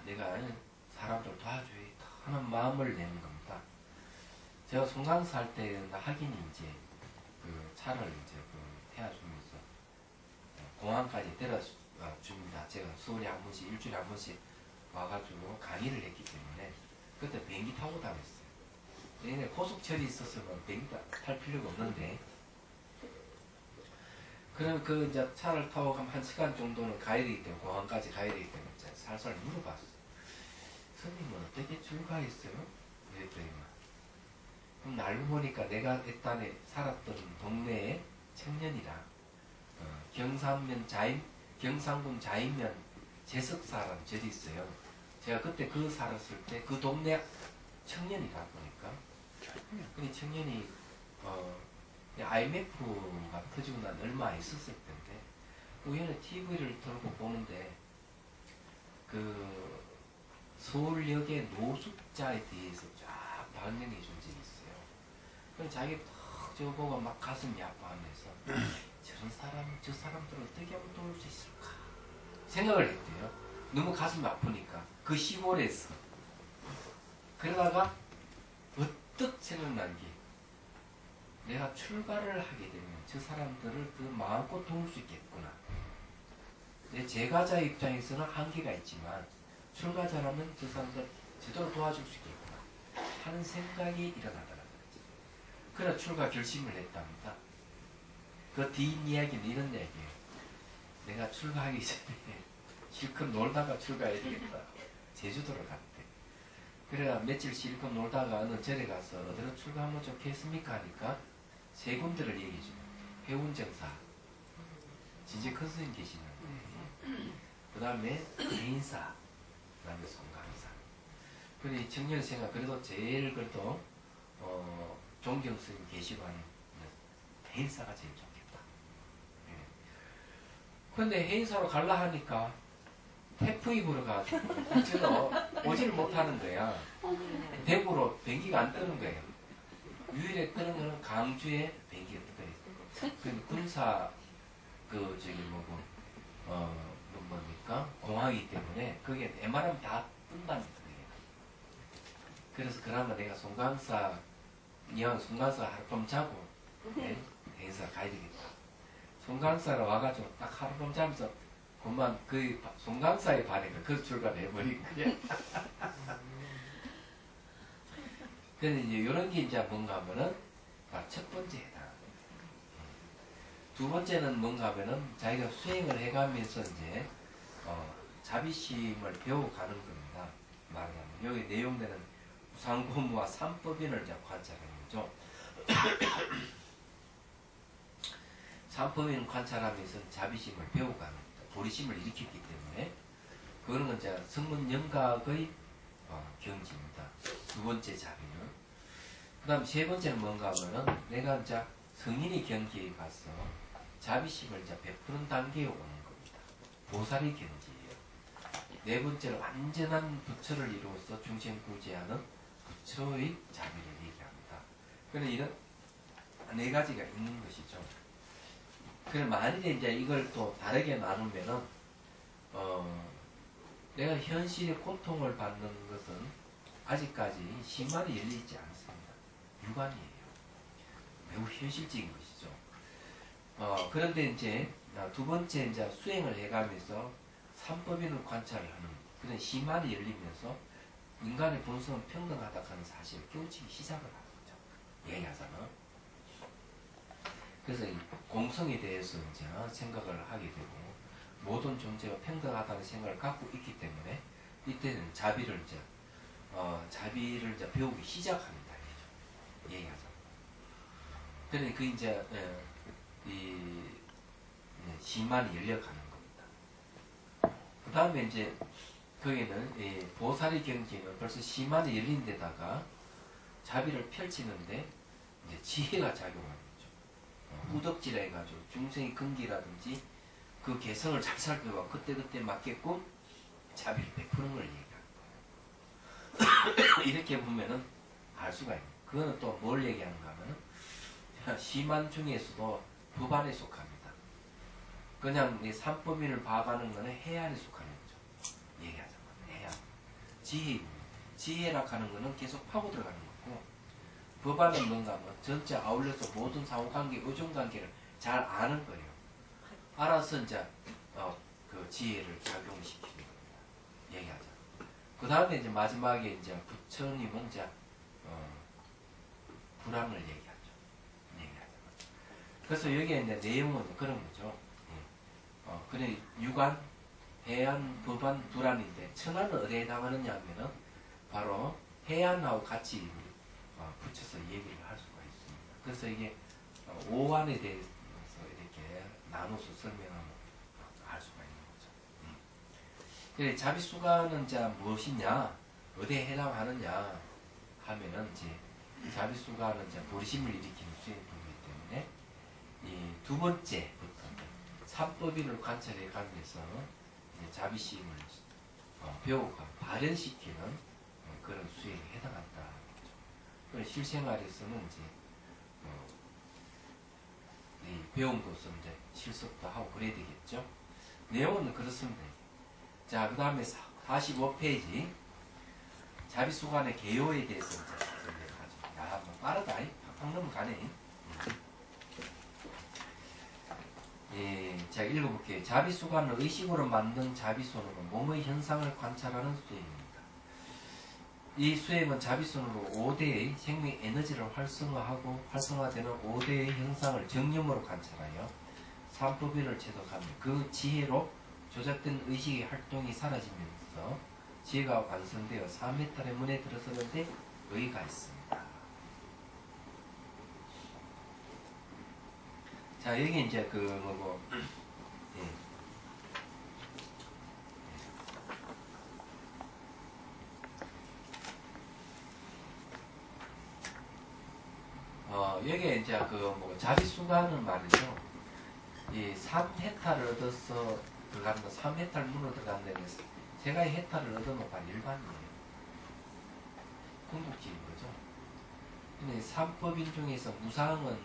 Speaker 1: 내가 사람들 도와줘야겠다 하는 마음을 내는 겁니다. 제가 송강사 할 때 하긴이 이제 그 차를 이제 태워주면서 공항까지 데려줍니다. 제가 서울에 한 번씩 일주일에 한 번씩 와가지고 강의를 했기 때문에 그때 비행기 타고 다녔어요. 얘네 고속철이 있었으면 비행기 탈 필요가 없는데 그럼 그 이제 차를 타고 가면 1시간 정도는 가야 되기 때문에 공항까지 가야 되기 때문에 살살 물어봤어요. 선생님은 어떻게 출가했어요? 그랬더니만 그럼 알고 보니까 내가 일단에 살았던 동네에 청년이라 경상군 자인면 제석사라는 절이 있어요. 제가 그때 그 살았을 때 그 동네 청년이다 보니까 근데 청년이 IMF가 터지고 난 얼마 안 있었을 텐데 우연히 TV를 틀고 보는데 그 서울역의 노숙자에 대해서 쫙 방영해 준 적이 있어요. 그럼 자기 탁 저거 보고 막 가슴이 아파하면서 저 사람들을 어떻게 하면 도울 수 있을까 생각을 했대요. 너무 가슴이 아프니까 그 시골에서 그러다가 어떻게 생각난 게 내가 출가를 하게 되면 저 사람들을 더 마음껏 도울 수 있겠구나. 내 제가자 입장에서는 한계가 있지만 출가자라면 저 사람들 제대로 도와줄 수 있겠구나 하는 생각이 일어나더라고요. 그래 출가 결심을 했답니다. 그 뒷이야기는 이런 얘기예요. 내가 출가하기 전에 실컷 놀다가 출가해야 되겠다. 제주도를 갔대. 그래가 며칠 실컷 놀다가 어느 절에 가서 어디로 출가하면 좋겠습니까 하니까 세 군데를 얘기해 주고 해운정사 진짜 큰 스님 계시는데 그 다음에 개인사 그 다음에 송강사. 그래 청년생활 그래도 제일 그래도 종경스님 계시관에 해인사가 제일 좋겠다. 그런데 해인사로 갈라 하니까 태풍이 불어가지고 저는 오지를 못하는 거야. 대구로 비행기가 안 뜨는 거예요. 유일에 뜨는 거는 강주에 비행기가 떠요. 그 군사 뭡니까 공항이기 때문에 그게 웬만하면 다 뜬다는 거예요. 그래서 그나마 내가 이왕 송간사 하룻밤 자고 행사 가야 되겠다. 송간사로 와가지고 딱 하룻밤 자면서 그만 그 송간사의 반에가 그 출발해버린 거야. 근데 이제 이런 게 이제 뭔가 하면은 첫 번째다. 두 번째는 뭔가 하면은 자기가 수행을 해가면서 이제 자비심을 배워가는 겁니다. 말하자면 여기 내용되는 우상고무와 삼법인을 이제 관찰하는 거죠. 삼법인 관찰하면서 자비심을 배워가는 겁니다. 보리심을 일으켰기 때문에 그거는 이제 성문 영각의 경지입니다. 두 번째 자비는. 그 다음 세 번째는 뭔가 하면은 내가 이제 성인의 경지에 가서 자비심을 이제 베푸는 단계에 오는 겁니다. 보살의 경지예요. 네 번째는 완전한 부처를 이루어서 중생구제하는 부처의 자비를 얘기합니다. 그런데 이런 네 가지가 있는 것이죠. 그래 만일에 이제 이걸 또 다르게 나누면은 내가 현실의 고통을 받는 것은 아직까지 심만이 열리지 않습니다. 유관이에요. 매우 현실적인 것이죠. 그런데 이제 두 번째 이제 수행을 해가면서 삼법인을 관찰하는 그런 심만이 열리면서 인간의 본성은 평등하다 하는 사실을 깨우치기 시작을 하는 거죠. 얘기하자면. 그래서 이 공성에 대해서 이제 생각을 하게 되고 모든 존재가 평등하다는 생각을 갖고 있기 때문에 이때는 자비를 이제 배우기 시작합니다. 얘기하자면. 그러니 그 이제 이 심만이 열려가는 겁니다. 그 다음에 이제 거기는 보살의 경지는 벌써 심만이 열린 데다가 자비를 펼치는데 이제 지혜가 작용하는 거죠. 후덕지라 해가지고 중생의 근기라든지 그 개성을 잘 살펴봐 그때그때 맞게끔 자비를 베푸는 걸 얘기하는 거예요. 이렇게 보면은 알 수가 있는 거예요. 그거는 또 뭘 얘기하는가 하면은 심한 중에서도 법안에 속합니다. 그냥 이 삼법인을 봐가는 거는 해안에 속하는 거죠. 얘기하자면 해안. 지혜라 하는 거는 계속 파고 들어가는 거고 법안은 뭔가 하면 전체 아울러서 모든 상호관계, 의존관계를 잘 아는 거예요. 알아서 이제 그 지혜를 작용시키는 겁니다. 얘기하자. 그 다음에 이제 마지막에 이제 부처님은 이제 불안을 얘기하죠. 그래서 여기에 이제 내용은 그런 거죠. 그래 유관, 해안, 법안, 불안인데 천안은 어디에 해당하느냐 하면은 바로 해안하고 같이 붙여서 얘기를 할 수가 있습니다. 그래서 이게 오안에 대해서 이렇게 나눠서 설명하면 알 수가 있는 거죠. 그래 자비수관은 이제 무엇이냐, 어디에 해당하느냐 하면은 이제 자비수관은 이제 보리심을 일으키는 수행법이기 때문에 이 두 번째부터 삼법인을 관찰해 가면서 자비심을 배우고 발현시키는 그런 수행에 해당한다. 그런 실생활에서는 이제 이 배움으로서 이제 실습도 하고 그래야 되겠죠. 내용은 그렇습니다. 자, 그 다음에 45페이지 자비수관의 개요에 대해서 이제 설명하죠. 야, 뭐 빠르다. 팍팍 넘어가네. 예, 제가 읽어볼게요. 자비수관은 의식으로 만든 자비손으로 몸의 현상을 관찰하는 수행입니다. 이 수행은 자비손으로 5대의 생명 에너지를 활성화하고 활성화되는 5대의 현상을 정념으로 관찰하여 삼법인을 체득하며 그 지혜로 조작된 의식의 활동이 사라지면서 지혜가 완성되어 3m의 문에 들어서는데 의의가 있습니다. 자, 여기 이제 그 뭐고 예. 자비수가는 말이죠. 이 3해탈을 얻어서 들어간다. 3해탈 문으로 들어간다는 세 가지 해탈을 얻어놓은 일반이에요. 궁극지인 거죠. 근데 3법인 중에서 무상은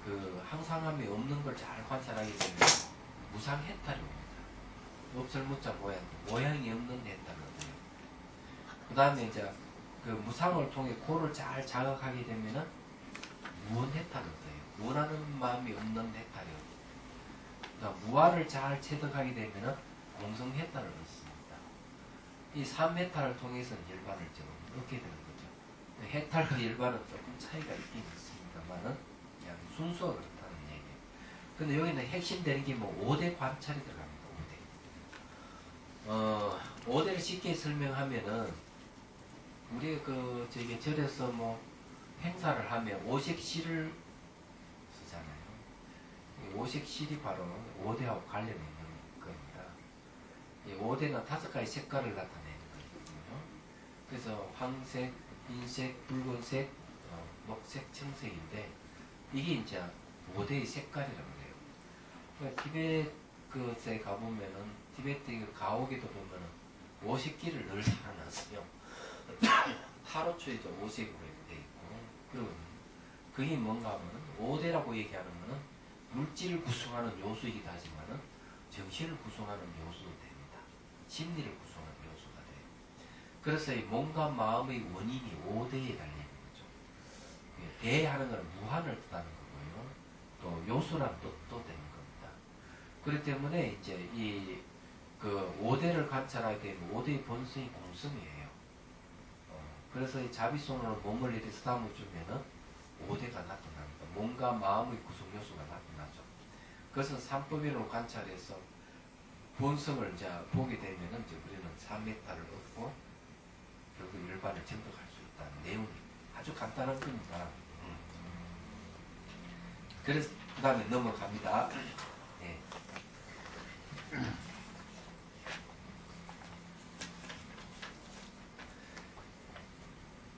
Speaker 1: 그 항상함이 없는 걸 잘 관찰하게 되면 무상 해탈이 옵니다. 없을 무자 모양이 없는 해탈을 얻어요. 그 다음에 이제 그 무상을 통해 고를 잘 자각하게 되면은 무원 해탈을 얻어요. 원하는 마음이 없는 해탈이요. 그러니까 무아를 잘 체득하게 되면은 공성 해탈을 얻습니다. 이 3해탈을 통해서는 일반을 좀 얻게 되는 거죠. 해탈과 일반은 조금 차이가 있긴 있습니다만은 그냥 순수가 그렇다는 얘기예요. 근데 여기는 핵심되는 게 뭐 5대 관찰이 들어갑니다. 5대. 5대를 쉽게 설명하면은 우리 그 저기 절에서 뭐 행사를 하면 오색실을 쓰잖아요. 이 오색실이 바로 5대하고 관련이 있는 겁니다. 이 5대는 5가지 색깔을 나타내는 거거든요. 그래서 황색, 흰색, 붉은색, 녹색, 청색인데 이게 이제 5대의 색깔이라고 해요. 그러니까 티베트 그에 가보면은 티베트 가옥에도 보면은 오색길을 늘 달아놨어요. 타로초에 오색으로 되어 있고, 그리고 그게 뭔가 하면은 5대라고 얘기하는 거는 물질을 구성하는 요소이기도 하지만은 정신을 구성하는 요소도 됩니다. 심리를 구성하는 요소가 돼요. 그래서 이 몸과 마음의 원인이 5대에 달리는 거죠. 대하는 건 무한을 뜻하는 거고요. 또 요소란 뜻도 되는 겁니다. 그렇기 때문에 이제 이 그 5대를 관찰하게 되면 5대의 본성이 공성이에요. 그래서 이 자비손으로 몸을 이렇게 쓰다듬어 주면은 5대가 나타납니다. 몸과 마음의 구성 요소가 나타나죠. 그래서 3법인으로 관찰해서 본성을 이제 보게 되면은 이제 우리는 3메타를 얻고 결국 일반을 정독할 수 있다는 내용이 아주 간단한 겁니다. 그래서 그 다음에 넘어갑니다. 네.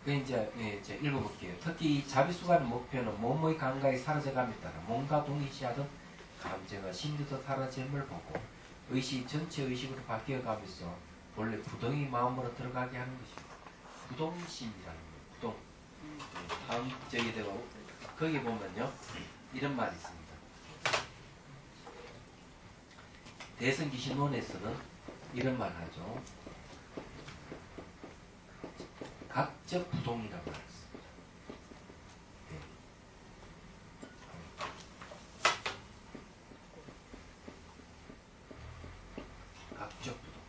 Speaker 1: 이제 읽어볼게요. 특히 이 자비수관의 목표는 몸의 감각이 사라져감에 따라 몸과 동일시하던 감정과 심리도 사라짐을 보고 의식이 전체 의식으로 바뀌어가면서 원래 부동의 마음으로 들어가게 하는 것입니다. 부동심이라는 거예요. 부동. 다음 저기 되고 거기 보면요 이런 말이 있습니다. 대성기신론에서는 이런 말 하죠. 각적 부동이라고 했습니다. 네. 각적 부동.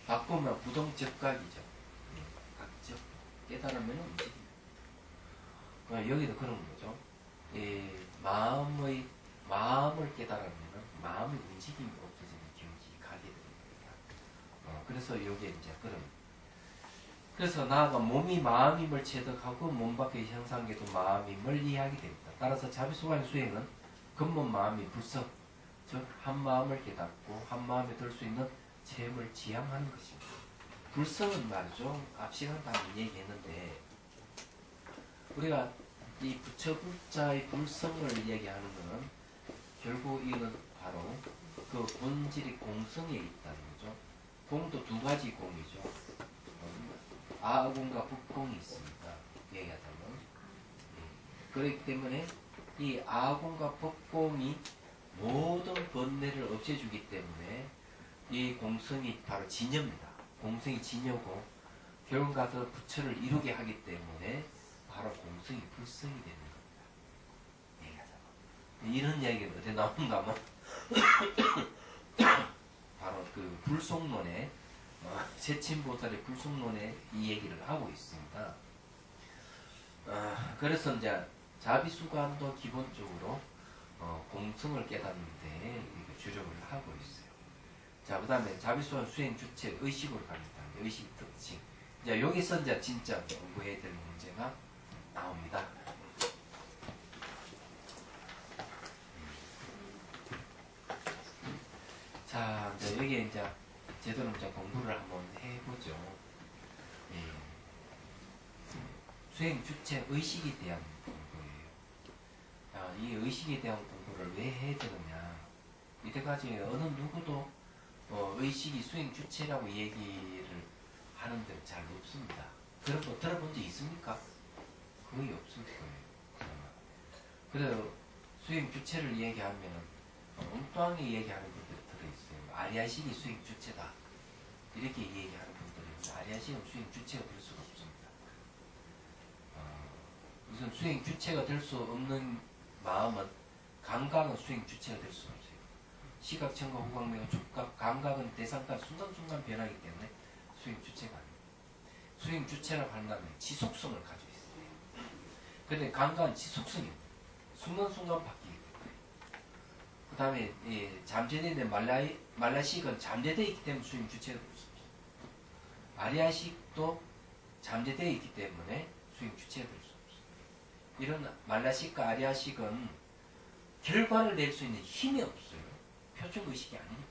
Speaker 1: 바꾸면 부동적각이죠. 네. 각적. 깨달으면 움직입니다. 여기도 그런 거죠. 마음을 깨달으면 마음의 움직임이 없어지는 경지에 가게 됩니다. 그래서 여기에 이제 그래서 나아가 몸이 마음임을 체득하고 몸 밖의 현상에도 마음임을 이해하게 됩니다. 따라서 자비수관의 수행은 근본 마음이 불성, 즉 한 마음을 깨닫고 한 마음에 들 수 있는 체험을 지향하는 것입니다. 불성은 말이죠. 앞 시간 방금 얘기했는데 우리가 이 부처불자의 불성을 얘기하는 것은 결국 이건 바로 그 본질이 공성에 있다는 거죠. 공도 두 가지 공이죠. 아공과 북공이 있습니다. 얘기하자면. 그렇기 때문에 이 아공과 북공이 모든 번뇌를 없애주기 때문에 이 공성이 바로 진여입니다. 공성이 진여고 결국 가서 부처를 이루게 하기 때문에 바로 공성이 불성이 되는 겁니다. 얘기하자면. 이런 이야기가 어디 나온가 하면 바로 그 불속론에 세친보살의 불속론에 이 얘기를 하고 있습니다. 그래서 이제 자비수관도 기본적으로 공성을 깨닫는데 주력을 하고 있어요. 자, 그 다음에 자비수관 수행 주체 의식으로 갑니다. 의식 특징. 이제 여기서 이제 진짜 공부해야 될 문제가 나옵니다. 자, 이제 여기에 이제 제대로 이제 공부를 한번 해보죠. 예. 수행 주체 의식에 대한 공부예요. 이 의식에 대한 공부를 왜 해야 되느냐. 이때까지 어느 누구도 의식이 수행 주체라고 얘기를 하는 데는 잘 없습니다. 들어본 적 있습니까? 거의 없을 거예요. 그래서 수행 주체를 얘기하면 엉뚱하게 얘기하는 분들이 들어있어요. 아리아식이 수행 주체다. 이렇게 얘기하는 분들이 있는데 아리아식은 수행 주체가 될 수가 없습니다. 우선 수행 주체가 될 수 없는 마음은 감각은 수행 주체가 될 수 없어요. 시각, 청각, 후각, 매각, 촉각, 감각은 대상과 순간순간 변하기 때문에 수행 주체가 아닙니다. 수행 주체라고 한다면 지속성을 가지고 있어요. 그런데 감각은 지속성이 없어요. 순간순간 바뀌기 때문에. 그 다음에 잠재되는 말라식은 잠재되어 있기 때문에 수행 주체가 될 수 없어요. 아리아식도 잠재되어 있기 때문에 수행 주체가 될 수 없어요. 이런 말라식과 아리아식은 결과를 낼 수 있는 힘이 없어요. 표준의식이 아니기 때문에.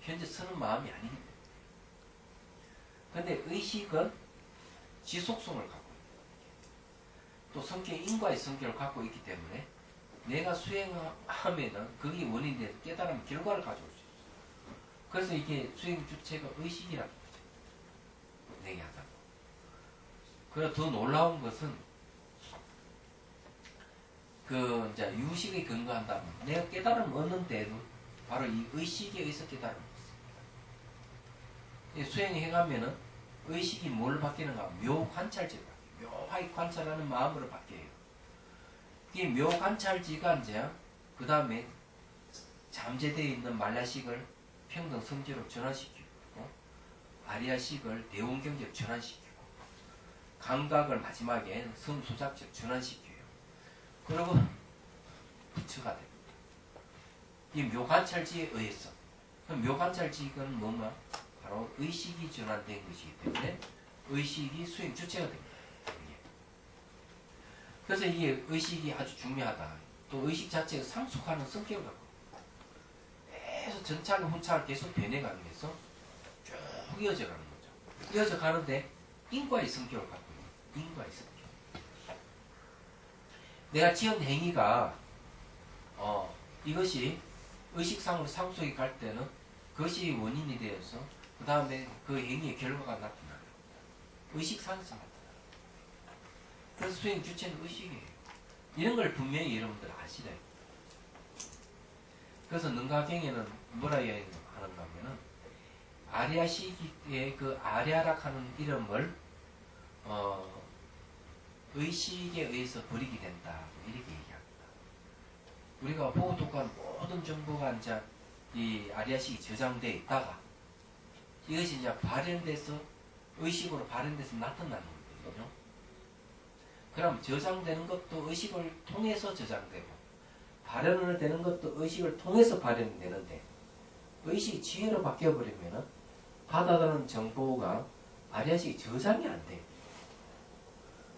Speaker 1: 현재 쓰는 마음이 아니기 때문에. 그런데 의식은 지속성을 갖고 있고 또 성격이 인과의 성격을 갖고 있기 때문에 내가 수행하면은 그게 원인이 돼서 깨달으면 결과를 가져올 수 있어요. 그래서 이게 수행 주체가 의식이라고 하죠. 얘기하다가. 그리고 더 놀라운 것은 이제 유식에 근거한다면 내가 깨달음 얻는데도 바로 이 의식에 의해서 깨달음을 얻습니다. 수행을 해가면은 의식이 뭘 바뀌는가? 묘관찰지가 묘하게 관찰하는 마음으로 바뀌어요. 이 묘관찰지가 이제 그 다음에 잠재되어 있는 말라식을 평등 성질로 전환시키고 아리아식을 대원경제로 전환시키고 감각을 마지막에 성수작적 전환시켜요. 그리고 부처가 됩니다. 이 묘관찰지에 의해서. 그럼 묘관찰지는 뭐냐? 바로 의식이 전환된 것이기 때문에 의식이 수행 주체가 됩니다. 그래서 이게 의식이 아주 중요하다. 또 의식 자체가 상속하는 성격을 갖고 계속 전차를 훈차를 계속 변해가면서 쭉 이어져가는 거죠. 이어져가는데 인과의 성격을 갖고 있는 인과의 성격. 내가 지은 행위가 이것이 의식상으로 상속이 갈 때는 그것이 원인이 되어서 그 다음에 그 행위의 결과가 나타나요. 의식상에서 나타나요. 그래서 수행 주체는 의식이에요. 이런 걸 분명히 여러분들 아시래요. 그래서 능가경에는 뭐라 하는가 하면은 아리아식의 그 아리아락하는 이름을 의식에 의해서 버리게 된다. 이렇게 얘기합니다. 우리가 보고 독한 모든 정보가 이제 이 아리아식이 저장되어 있다가 이것이 이제 발현돼서 의식으로 발현돼서 나타나는 거거든요. 그럼 저장되는 것도 의식을 통해서 저장되고 발현을 되는 것도 의식을 통해서 발현이 되는데 의식이 지혜로 바뀌어버리면 받아가는 정보가 아리아식이 저장이 안 돼요.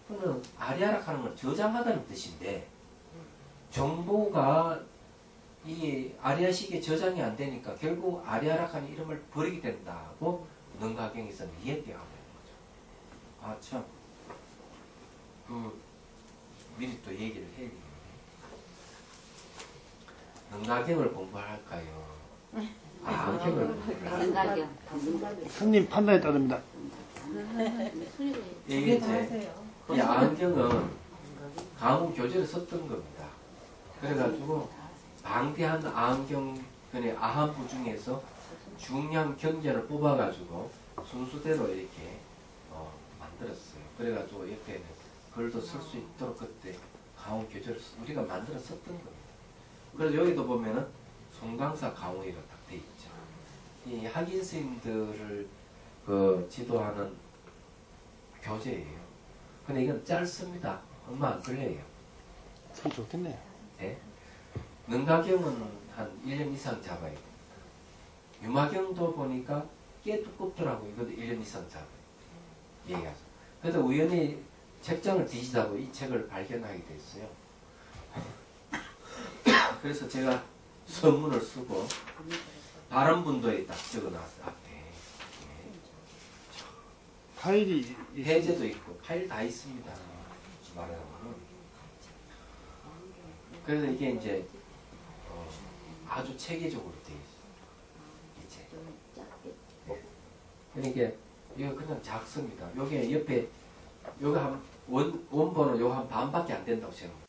Speaker 1: 그러면 아리아락하는 건 저장하다는 뜻인데 정보가 이 아리아식에 저장이 안 되니까 결국 아리아락하는 이름을 버리게 된다고 능가경에서는 이해하고 있는 거죠. 아 참, 미리 또 얘기를 해야겠네. 능가경을 공부할까요? 안경을 공부할까요?
Speaker 6: 스님 판단에 따릅니다.
Speaker 1: 이게 이제 이 안경은 강우 교재를 썼던 겁니다. 그래가지고 방대한 안경, 아한부 중에서 중량 경제를 뽑아가지고 순수대로 이렇게 만들었어요. 그래가지고 옆에는 글도 쓸 수 있도록 그때 강우 교재를 우리가 만들어 썼던 겁니다. 그래서 여기도 보면은 송강사 강우이가 딱 돼 있죠. 이 학인 스님들을 지도하는 교재예요. 근데 이건 짧습니다. 얼마 안 걸려요.
Speaker 6: 참 좋겠네요.
Speaker 1: 네? 능가경은 한 1년 이상 잡아야 됩니다. 유마경도 보니까 꽤 두껍더라고요. 이것도 1년 이상 잡아요. 얘기하죠. 그래서 우연히 책장을 뒤지다가 이 책을 발견하게 됐어요. 그래서 제가 선문을 쓰고 발언분도에 딱 적어놨어요. 앞에.
Speaker 6: 파일이
Speaker 1: 해제도 있고 파일 다 있습니다. 말하자면 그래서 이게 이제 아주 체계적으로 되어 있어요. 그러니까 이거 그냥 작습니다. 요게 옆에 요거 한 원본은 요거 한 반밖에 안 된다고 생각해요.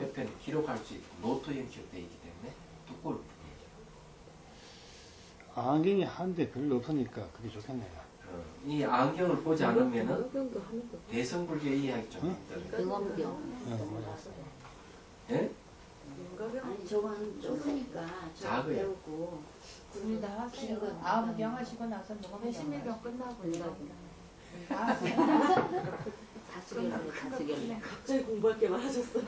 Speaker 1: 옆에는 기록할 수 있고 노트 형식으로 되어 있기 때문에 두꺼울 뿐이에요.
Speaker 6: 안경이 한대 별로 없으니까 그게 좋겠네요.
Speaker 1: 이 안경을 보지 않으면은 대성불교 이해하기 좀 힘들어요.
Speaker 5: 등엄경.
Speaker 1: 예?
Speaker 5: 아니 저건 좁으니까
Speaker 1: 작아요.
Speaker 5: 배우고
Speaker 4: 우리 다 하세요. 아홉경 하시고 나서 누가
Speaker 5: 신밀경 끝나고 이거 다스결래.
Speaker 3: 갑자기 공부할 게 많아졌어요.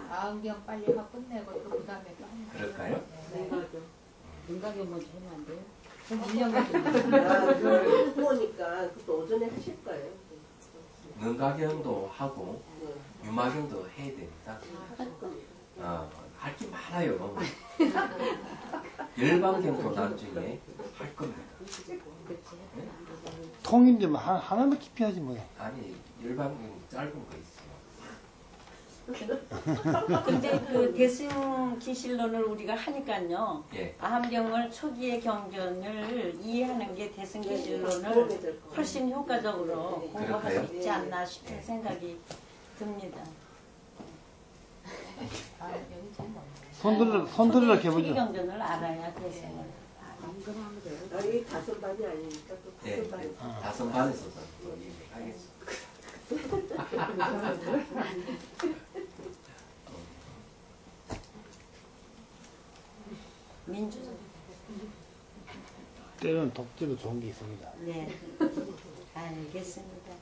Speaker 4: 아홉경 빨리 하고 끝내고 또 그 다음에 또 하는 거예요.
Speaker 1: 그럴까요?
Speaker 5: 눈가경 먼저 하면 안 돼요?
Speaker 4: 그럼 1년간
Speaker 7: 그걸 보니까 그것도 오전에 하실 거예요.
Speaker 1: 능가경도 하고 유마경도 해야 됩니다. 할 게 많아요. 열반경도 나중에 할 겁니다.
Speaker 6: 통인데 뭐 하나만 깊이 하지 뭐.
Speaker 1: 아니 열반경 짧은 거 있어요.
Speaker 2: 근데 그 대승 기실론을 우리가 하니까요.
Speaker 1: 예.
Speaker 2: 아함경을 초기의 경전을 이해하는 게 대승 기실론을 훨씬 효과적으로 공부할 수 있지 않나 싶은 생각이 듭니다.
Speaker 6: 손들러
Speaker 2: 초기
Speaker 6: 해보죠.
Speaker 2: 경전을 알아야 대승을.
Speaker 7: 아니 다섯 반이 아니니까 또
Speaker 1: 예.
Speaker 7: 다섯 반.
Speaker 1: 다섯 반에서 또 얘기하겠습니다.
Speaker 2: 민주적.
Speaker 6: 때로는 독재도 좋은 게 있습니다.
Speaker 2: 네. 알겠습니다.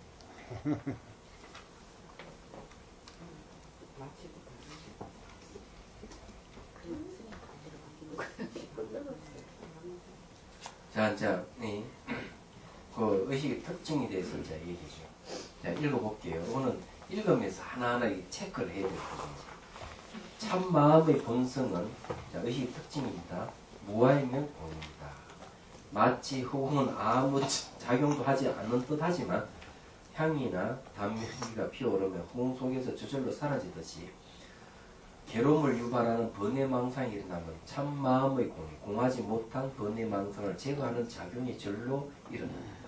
Speaker 1: 자, 그 의식의 특징에 대해서 이제 얘기죠. 자, 읽어볼게요. 오늘 읽으면서 하나하나 체크를 해야 되거든요. 참 마음의 본성은 자, 의식의 특징입니다. 무아이면 공입니다. 마치 호흡은 아무 작용도 하지 않는 듯하지만 향이나 단면기가 피어오르면 호흡 속에서 저절로 사라지듯이 괴로움을 유발하는 번뇌망상이 일어나면 참 마음의 공하지 못한 번뇌망상을 제거하는 작용이 절로 일어납니다.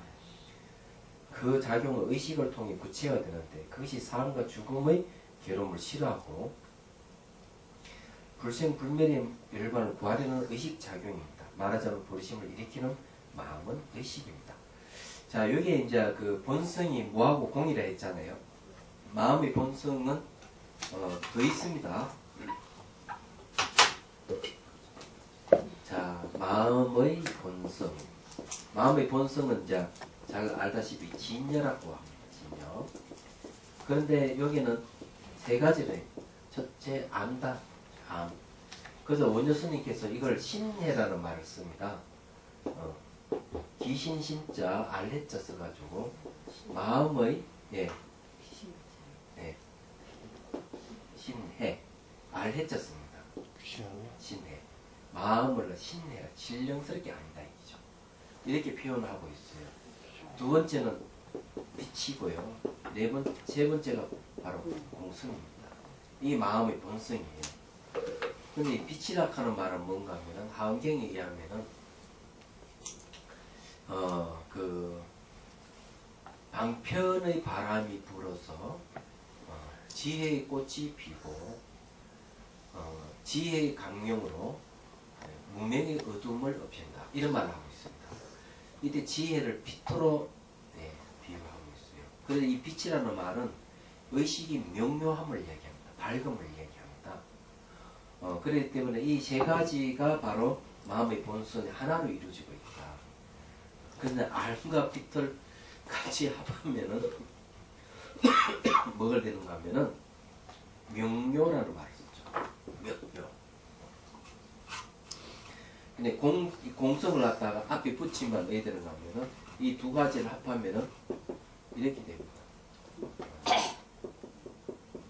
Speaker 1: 그 작용은 의식을 통해 구체화되는데 그것이 삶과 죽음의 괴로움을 싫어하고 불생불멸의 열반을 구하려는 의식작용입니다. 말하자면 부르심을 일으키는 마음은 의식입니다. 자, 여기에 이제 그 본성이 무하고 공이라 했잖아요. 마음의 본성은 더 있습니다. 자, 마음의 본성. 마음의 본성은 이제 잘 알다시피 진여라고 합니다. 진여. 그런데 여기는 세 가지를 해요. 첫째, 안다. 암. 그래서 원효 스님께서 이걸 신해라는 말을 씁니다. 귀신 신자 알레자 써가지고 마음의 신해 알해자 씁니다. 신해 마음을 신해라 신령스럽게 아니다 이죠. 이렇게 표현하고 있어요. 두 번째는 빛이고요. 세 번째가 바로 공성입니다. 이 마음의 본성이에요. 근데 이 빛이라 하는 말은 뭔가 하면은 하은경에 의하면은 그 방편의 바람이 불어서 지혜의 꽃이 피고 지혜의 강령으로 무명의 어둠을 없앤다 이런 말을 하고 있습니다. 이때 지혜를 빛으로 비유하고 있어요. 그래서 이 빛이라는 말은 의식이 명료함을 얘기합니다. 밝음을 얘기합니다. 그렇기 때문에 이 세 가지가 바로 마음의 본성이 하나로 이루어지고 있다. 그런데 알과 빛을 같이 합하면은 뭐가 되는가 하면은 명료라는 말을 쓰죠. 명료. 근데 공성을 갖다가 앞에 붙이면 어떻게 되는가 하면은 이 두 가지를 합하면은 이렇게 됩니다.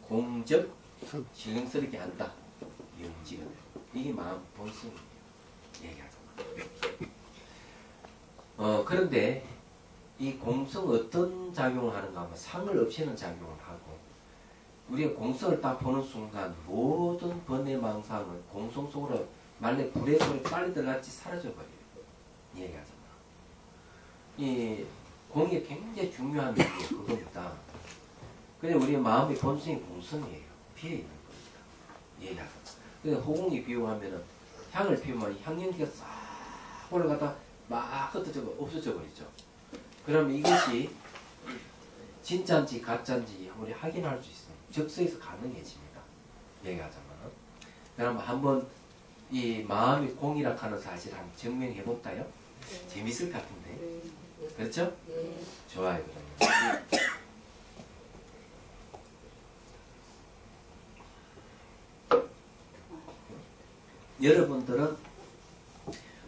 Speaker 1: 공적 신령스럽게 한다. 영지가 돼요. 이게 마음 본성이에요. 얘기하자면. 그런데 이 공성 어떤 작용을 하는가 하면 상을 없애는 작용을 하고 우리가 공성을 딱 보는 순간 모든 번뇌망상은 공성 속으로 말래 불의 소리 빨리 들어갔지 사라져버려요. 얘기하잖아. 이 공이 굉장히 중요한 게 그겁니다. 근데 우리 마음의 본성이 공성이에요. 비어있는 겁니다. 얘기하잖아. 근데 호공이 비유하면은 향을 피우면 향연기가 싹 올라가다 막 흩어져 없어져 버리죠. 그럼 이것이 진짜인지 가짜인지 우리 확인할 수 있어요. 적서에서 가능해집니다. 얘기하자면. 그럼 한번 이 마음이 공이라 하는 사실을 한번 증명해 볼까요? 재밌을 것 같은데. 그렇죠? 좋아요. 그러면. 여러분들은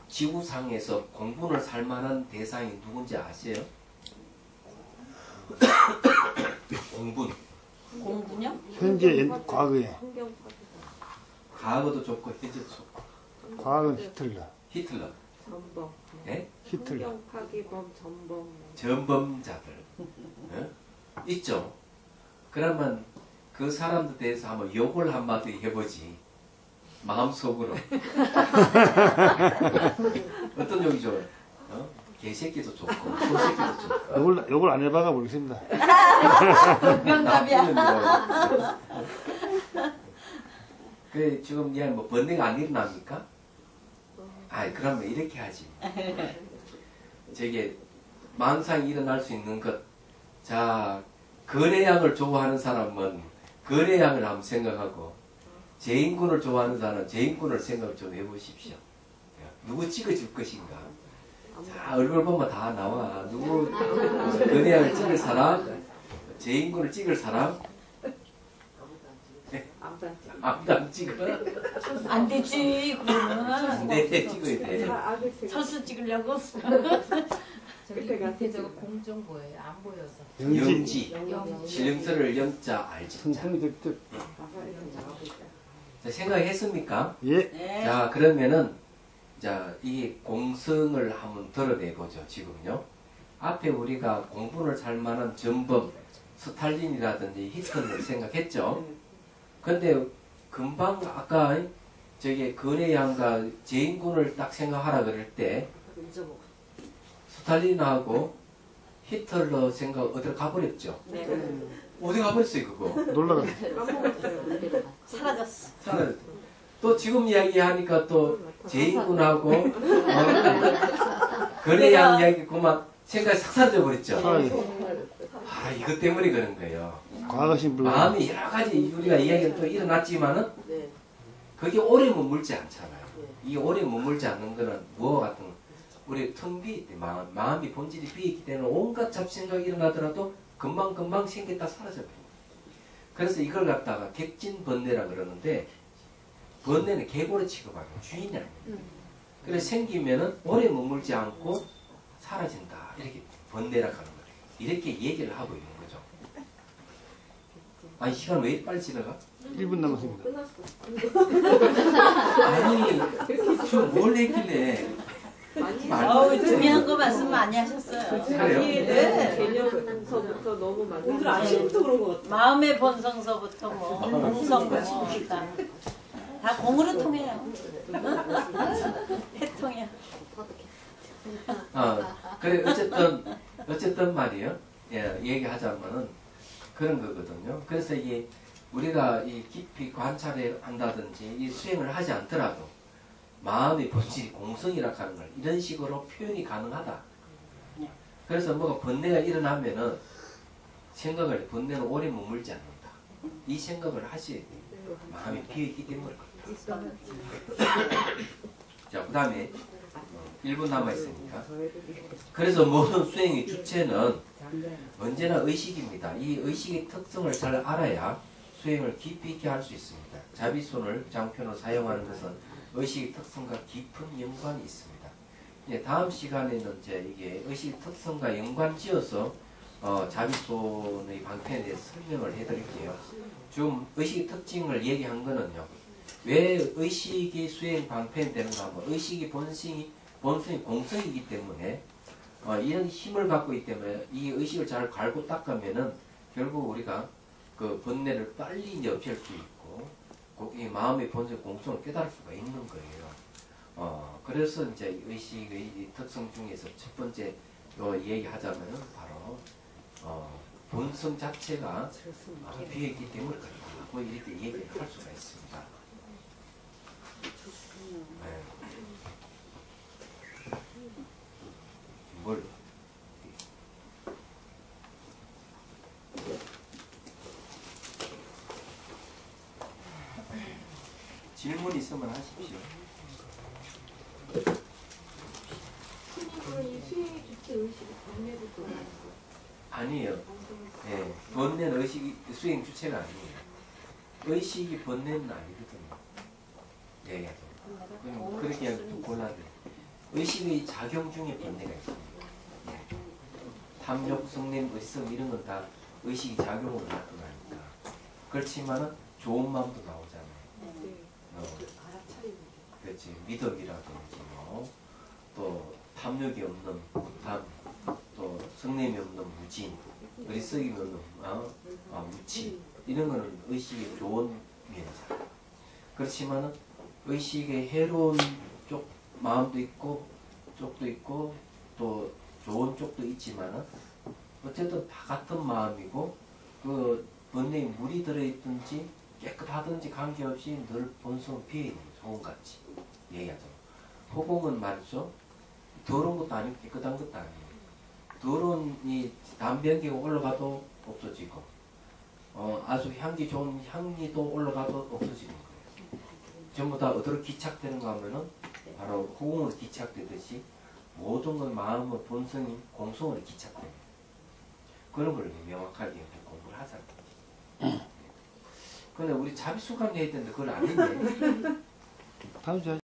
Speaker 1: 지구상에서 공분을 살 만한 대상이 누군지 아세요? 공분.
Speaker 2: 공분요?
Speaker 6: 현재, 과거에.
Speaker 1: 과거도 좋고 현재도 좋고.
Speaker 6: 과거는 히틀러.
Speaker 1: 히틀러.
Speaker 7: 전범.
Speaker 1: 네?
Speaker 6: 히틀러.
Speaker 7: 환경 파기범 전범.
Speaker 1: 전범자들. 네? 있죠. 그러면 그 사람들 대해서 한번 욕을 한마디 해보지. 마음속으로. 어떤 욕이죠? 개새끼도 좋고 소새끼도 좋고.
Speaker 6: 요걸 안 해봐가 모르겠습니다.
Speaker 2: 명답이야.
Speaker 1: 그 지금 그냥 뭐 번뇌가 안 일어납니까? 아, 그러면 이렇게 하지. 저게 망상이 일어날 수 있는 것. 자, 거래량을 좋아하는 사람은 거래량을 한번 생각하고, 재인군을 좋아하는 사람은 재인군을 생각 좀 해보십시오. 누구 찍어줄 것인가? 자, 얼굴 보면 다 나와. 누구 거래량을 찍을 사람, 재인군을 찍을 사람, 아무도 안 찍어.
Speaker 2: 안 되지, 그러면.
Speaker 1: 네, 찍어야 돼.
Speaker 2: 철수 찍으려고.
Speaker 4: 저기 밑에 저거 공정 보여요. 안 보여서.
Speaker 1: 영지.
Speaker 4: 영지.
Speaker 1: 실령설을 영자 알지자.
Speaker 6: 성성이 득득.
Speaker 1: 자, 생각했습니까?
Speaker 6: 예.
Speaker 2: 네.
Speaker 1: 자, 그러면은 자, 이 공성을 한번 드러내 보죠. 지금요. 앞에 우리가 공분을 살 만한 전범, 스탈린이라든지 히틀러를 생각했죠. 근데 금방 아까 저기 거래양과 재인군을 딱 생각하라 그럴 때 스탈린하고 히틀러 생각 어디로 가버렸죠.
Speaker 2: 네.
Speaker 1: 어디 가버렸어요 그거.
Speaker 6: 놀러가.
Speaker 2: 사라졌어.
Speaker 1: 또 지금 이야기하니까 또 재인군하고 거래양 이야기 그만 생각이 싹 사라져 버렸죠. 아, 이것 때문에 그런 거예요.
Speaker 6: 과거신 불러.
Speaker 1: 마음이 여러 가지 우리가 이야기가 또 일어났지만은 그게 오래 머물지 않잖아요. 이 오래 머물지 않는 거는 무엇 같은 우리 텅 비있대. 마음이 본질이 비있기 때문에 온갖 잡생각이 일어나더라도 금방금방 생겼다 사라져버려요. 그래서 이걸 갖다가 객진번뇌라 그러는데 번뇌는 계보를 취급하고 주인이 아닙니다. 그래서 생기면은 오래 머물지 않고 사라진다. 이렇게 번뇌라 하는 거예요. 이렇게 얘기를 하고 있는 거죠. 아니 시간 왜 빨리 지나가?
Speaker 6: 1분 남았습니다.
Speaker 1: 아니 저 뭘 했길래
Speaker 2: 어우, 중요한 거 말씀 많이 하셨어요.
Speaker 1: 그래요?
Speaker 2: 네.
Speaker 7: 개념서부터 너무 많이. 오늘 아침부터 그런 것 같아.
Speaker 2: 마음의 본성서부터 뭐 공성 뭐 다 공으로 통해요. 해통이야.
Speaker 1: 그래 어쨌든 말이에요. 예, 얘기하자면은 그런 거거든요. 그래서 이게 우리가 이 깊이 관찰을 한다든지 이 수행을 하지 않더라도 마음의 본질이 공성이라 하는 걸 이런 식으로 표현이 가능하다. 그래서 뭐가 번뇌가 일어나면은 생각을 번뇌는 오래 머물지 않는다. 이 생각을 하셔야 돼요. 마음이 비어있기 때문에 그렇다. 자, 그 다음에 1분 남아있으니까. 그래서 모든 수행의 주체는 언제나 의식입니다. 이 의식의 특성을 잘 알아야 수행을 깊이 있게 할 수 있습니다. 자비손을 장편으로 사용하는 것은 의식의 특성과 깊은 연관이 있습니다. 이제 다음 시간에는 이제 이게 의식의 특성과 연관 지어서 자비손의 방편에 대해서 설명을 해드릴게요. 지금 의식의 특징을 얘기한 거는요. 왜 의식이 수행 방편되는가 하면 의식이 본성이 공성이기 때문에 이런 힘을 갖고 있기 때문에 이 의식을 잘 갈고 닦으면은 결국 우리가 그 번뇌를 빨리 이제 없앨 수 있고 이 마음의 본성 공성을 깨달을 수가 있는 거예요. 그래서 이제 의식의 특성 중에서 첫 번째 요 얘기하자면은 바로 본성 자체가 비어있기 때문에 그렇다고 이렇게 얘기를 할 수가 있습니다. 네. 뭘? 질문 있으면 하십시오.
Speaker 7: 스님은 이 수행의 주체 의식이 번뇌부터 오는 거.
Speaker 1: 아니에요. 예, 번뇌는 의식이 수행 주체가 아니에요. 의식이 번뇌는 아니거든요. 얘기하죠. 그렇게 그냥 좀 곤란해. 의식의 작용 중에 번뇌가 있습니다. 예. 탐욕, 성냄, 의성 이런 건 다 의식이 작용으로 나타나니까. 그렇지만은 좋은 마음도 나오잖아요. 그렇지. 미덕이라든지 또 탐욕이 없는 무탐, 또 성냄이 없는 무진, 의성이 없는 무치 이런 거는 의식의 좋은 면이잖아요. 그렇지만은 의식의 해로운 쪽 마음도 있고 쪽도 있고 또 좋은 쪽도 있지만은 어쨌든 다 같은 마음이고 그 번뇌에 물이 들어있든지 깨끗하든지 관계없이 늘 본성은 비어있는 소금같이 얘기하죠. 허공은 말이죠. 더러운 것도 아니고 깨끗한 것도 아니에요. 더러운 이 담배 연기가 올라가도 없어지고 아주 향기 좋은 향기도 올라가도 없어지는 거예요. 전부 다 어디로 기착되는가 하면은 바로 허공으로 기착되듯이 모든 건 마음의 본성이 공성으로 기착됩니다. 그런 걸 명확하게 공부를 하잖아요. 근데 우리 자비수감 해야 되는데 그걸 안 했네.
Speaker 6: 다음 주